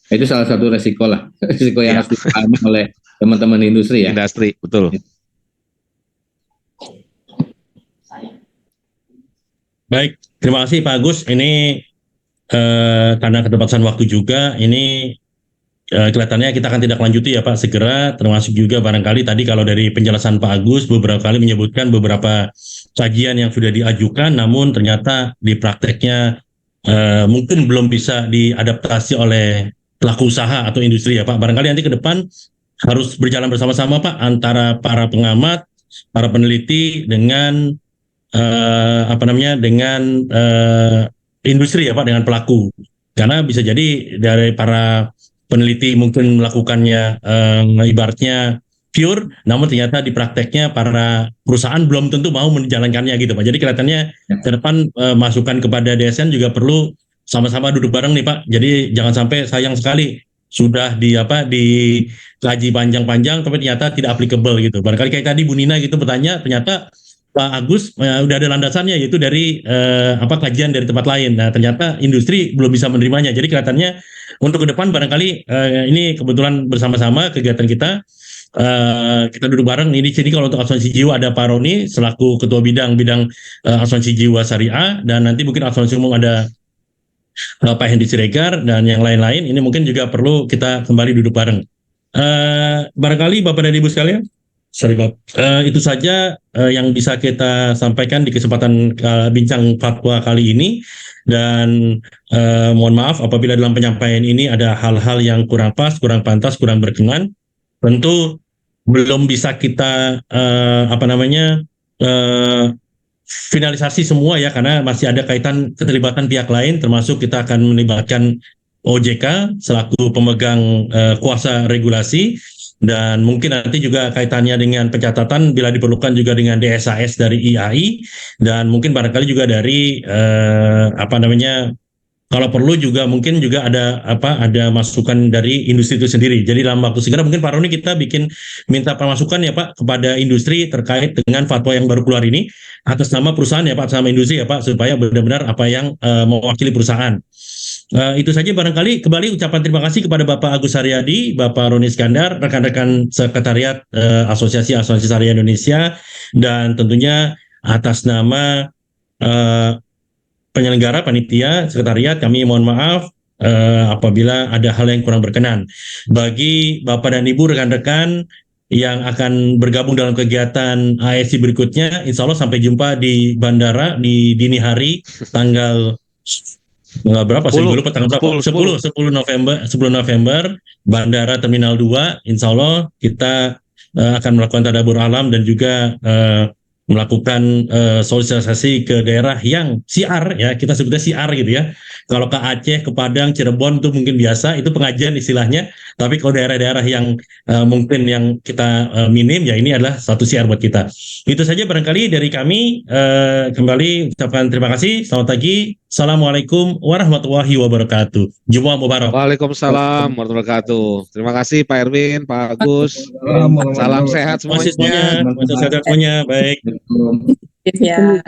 Itu salah satu resiko lah, resiko yang harus dipahami oleh teman-teman industri ya. Industri, betul. Baik, terima kasih Pak Agus. Ini karena keterbatasan waktu juga, ini kelihatannya kita akan tidak lanjuti ya Pak segera, termasuk juga barangkali tadi kalau dari penjelasan Pak Agus beberapa kali menyebutkan beberapa kajian yang sudah diajukan, namun ternyata di prakteknya mungkin belum bisa diadaptasi oleh pelaku usaha atau industri ya Pak. Barangkali nanti ke depan harus berjalan bersama-sama Pak antara para pengamat, para peneliti dengan dengan industri ya Pak, dengan pelaku. Karena bisa jadi dari para peneliti mungkin melakukannya ibaratnya pure, namun ternyata di prakteknya para perusahaan belum tentu mau menjalankannya gitu Pak. Jadi kelihatannya ke depan masukan kepada DSN juga perlu sama-sama duduk bareng nih Pak. Jadi jangan sampai sayang sekali sudah dikaji panjang-panjang tapi ternyata tidak applicable gitu. Barangkali kayak tadi Bu Nina gitu bertanya, ternyata Pak Agus udah ada landasannya yaitu dari kajian dari tempat lain. Nah ternyata industri belum bisa menerimanya. Jadi kelihatannya untuk ke depan barangkali ini kebetulan bersama-sama kegiatan kita duduk bareng. Ini sini kalau untuk asuransi jiwa ada Pak Roni selaku ketua bidang asuransi jiwa syariah, dan nanti mungkin asuransi umum ada Pak Hendy Siregar dan yang lain-lain. Ini mungkin juga perlu kita kembali duduk bareng. Barangkali Bapak dan Ibu sekalian. Itu saja yang bisa kita sampaikan di kesempatan bincang fatwa kali ini, dan mohon maaf apabila dalam penyampaian ini ada hal-hal yang kurang pas, kurang pantas, kurang berkenan. Tentu belum bisa kita finalisasi semua ya, karena masih ada keterlibatan pihak lain, termasuk kita akan melibatkan OJK selaku pemegang kuasa regulasi. Dan mungkin nanti juga kaitannya dengan pencatatan bila diperlukan juga dengan DSAS dari IAI, dan mungkin barangkali juga dari kalau perlu juga mungkin juga ada masukan dari industri itu sendiri. Jadi dalam waktu segera mungkin Pak Roni kita minta masukan ya Pak kepada industri terkait dengan fatwa yang baru keluar ini atas nama perusahaan ya Pak, sama industri ya Pak, supaya benar-benar apa yang mewakili perusahaan. Itu saja barangkali. Kembali ucapan terima kasih kepada Bapak Agus Haryadi, Bapak Roni Iskandar, rekan-rekan sekretariat Asosiasi Syariah Indonesia, dan tentunya atas nama penyelenggara, panitia, sekretariat, kami mohon maaf apabila ada hal yang kurang berkenan. Bagi Bapak dan Ibu rekan-rekan yang akan bergabung dalam kegiatan ASI berikutnya, insya Allah sampai jumpa di bandara di dini hari tanggal berapa? Saya lupa tanggal berapa? 10 November, Bandara Terminal 2. Insya Allah kita akan melakukan tadabbur alam dan juga melakukan sosialisasi ke daerah yang siar, ya kita sebutnya siar gitu ya. Kalau ke Aceh, ke Padang, Cirebon itu mungkin biasa, itu pengajian istilahnya. Tapi kalau daerah-daerah yang mungkin yang kita minim, ya ini adalah satu siar buat kita. Itu saja barangkali dari kami. Kembali ucapkan terima kasih. Selamat pagi. Assalamualaikum warahmatullahi wabarakatuh. Jumat Mubarak. Waalaikumsalam warahmatullahi wabarakatuh. Terima kasih Pak Erwin, Pak Agus. Salam sehat semuanya. Semuanya. Baik. Ya.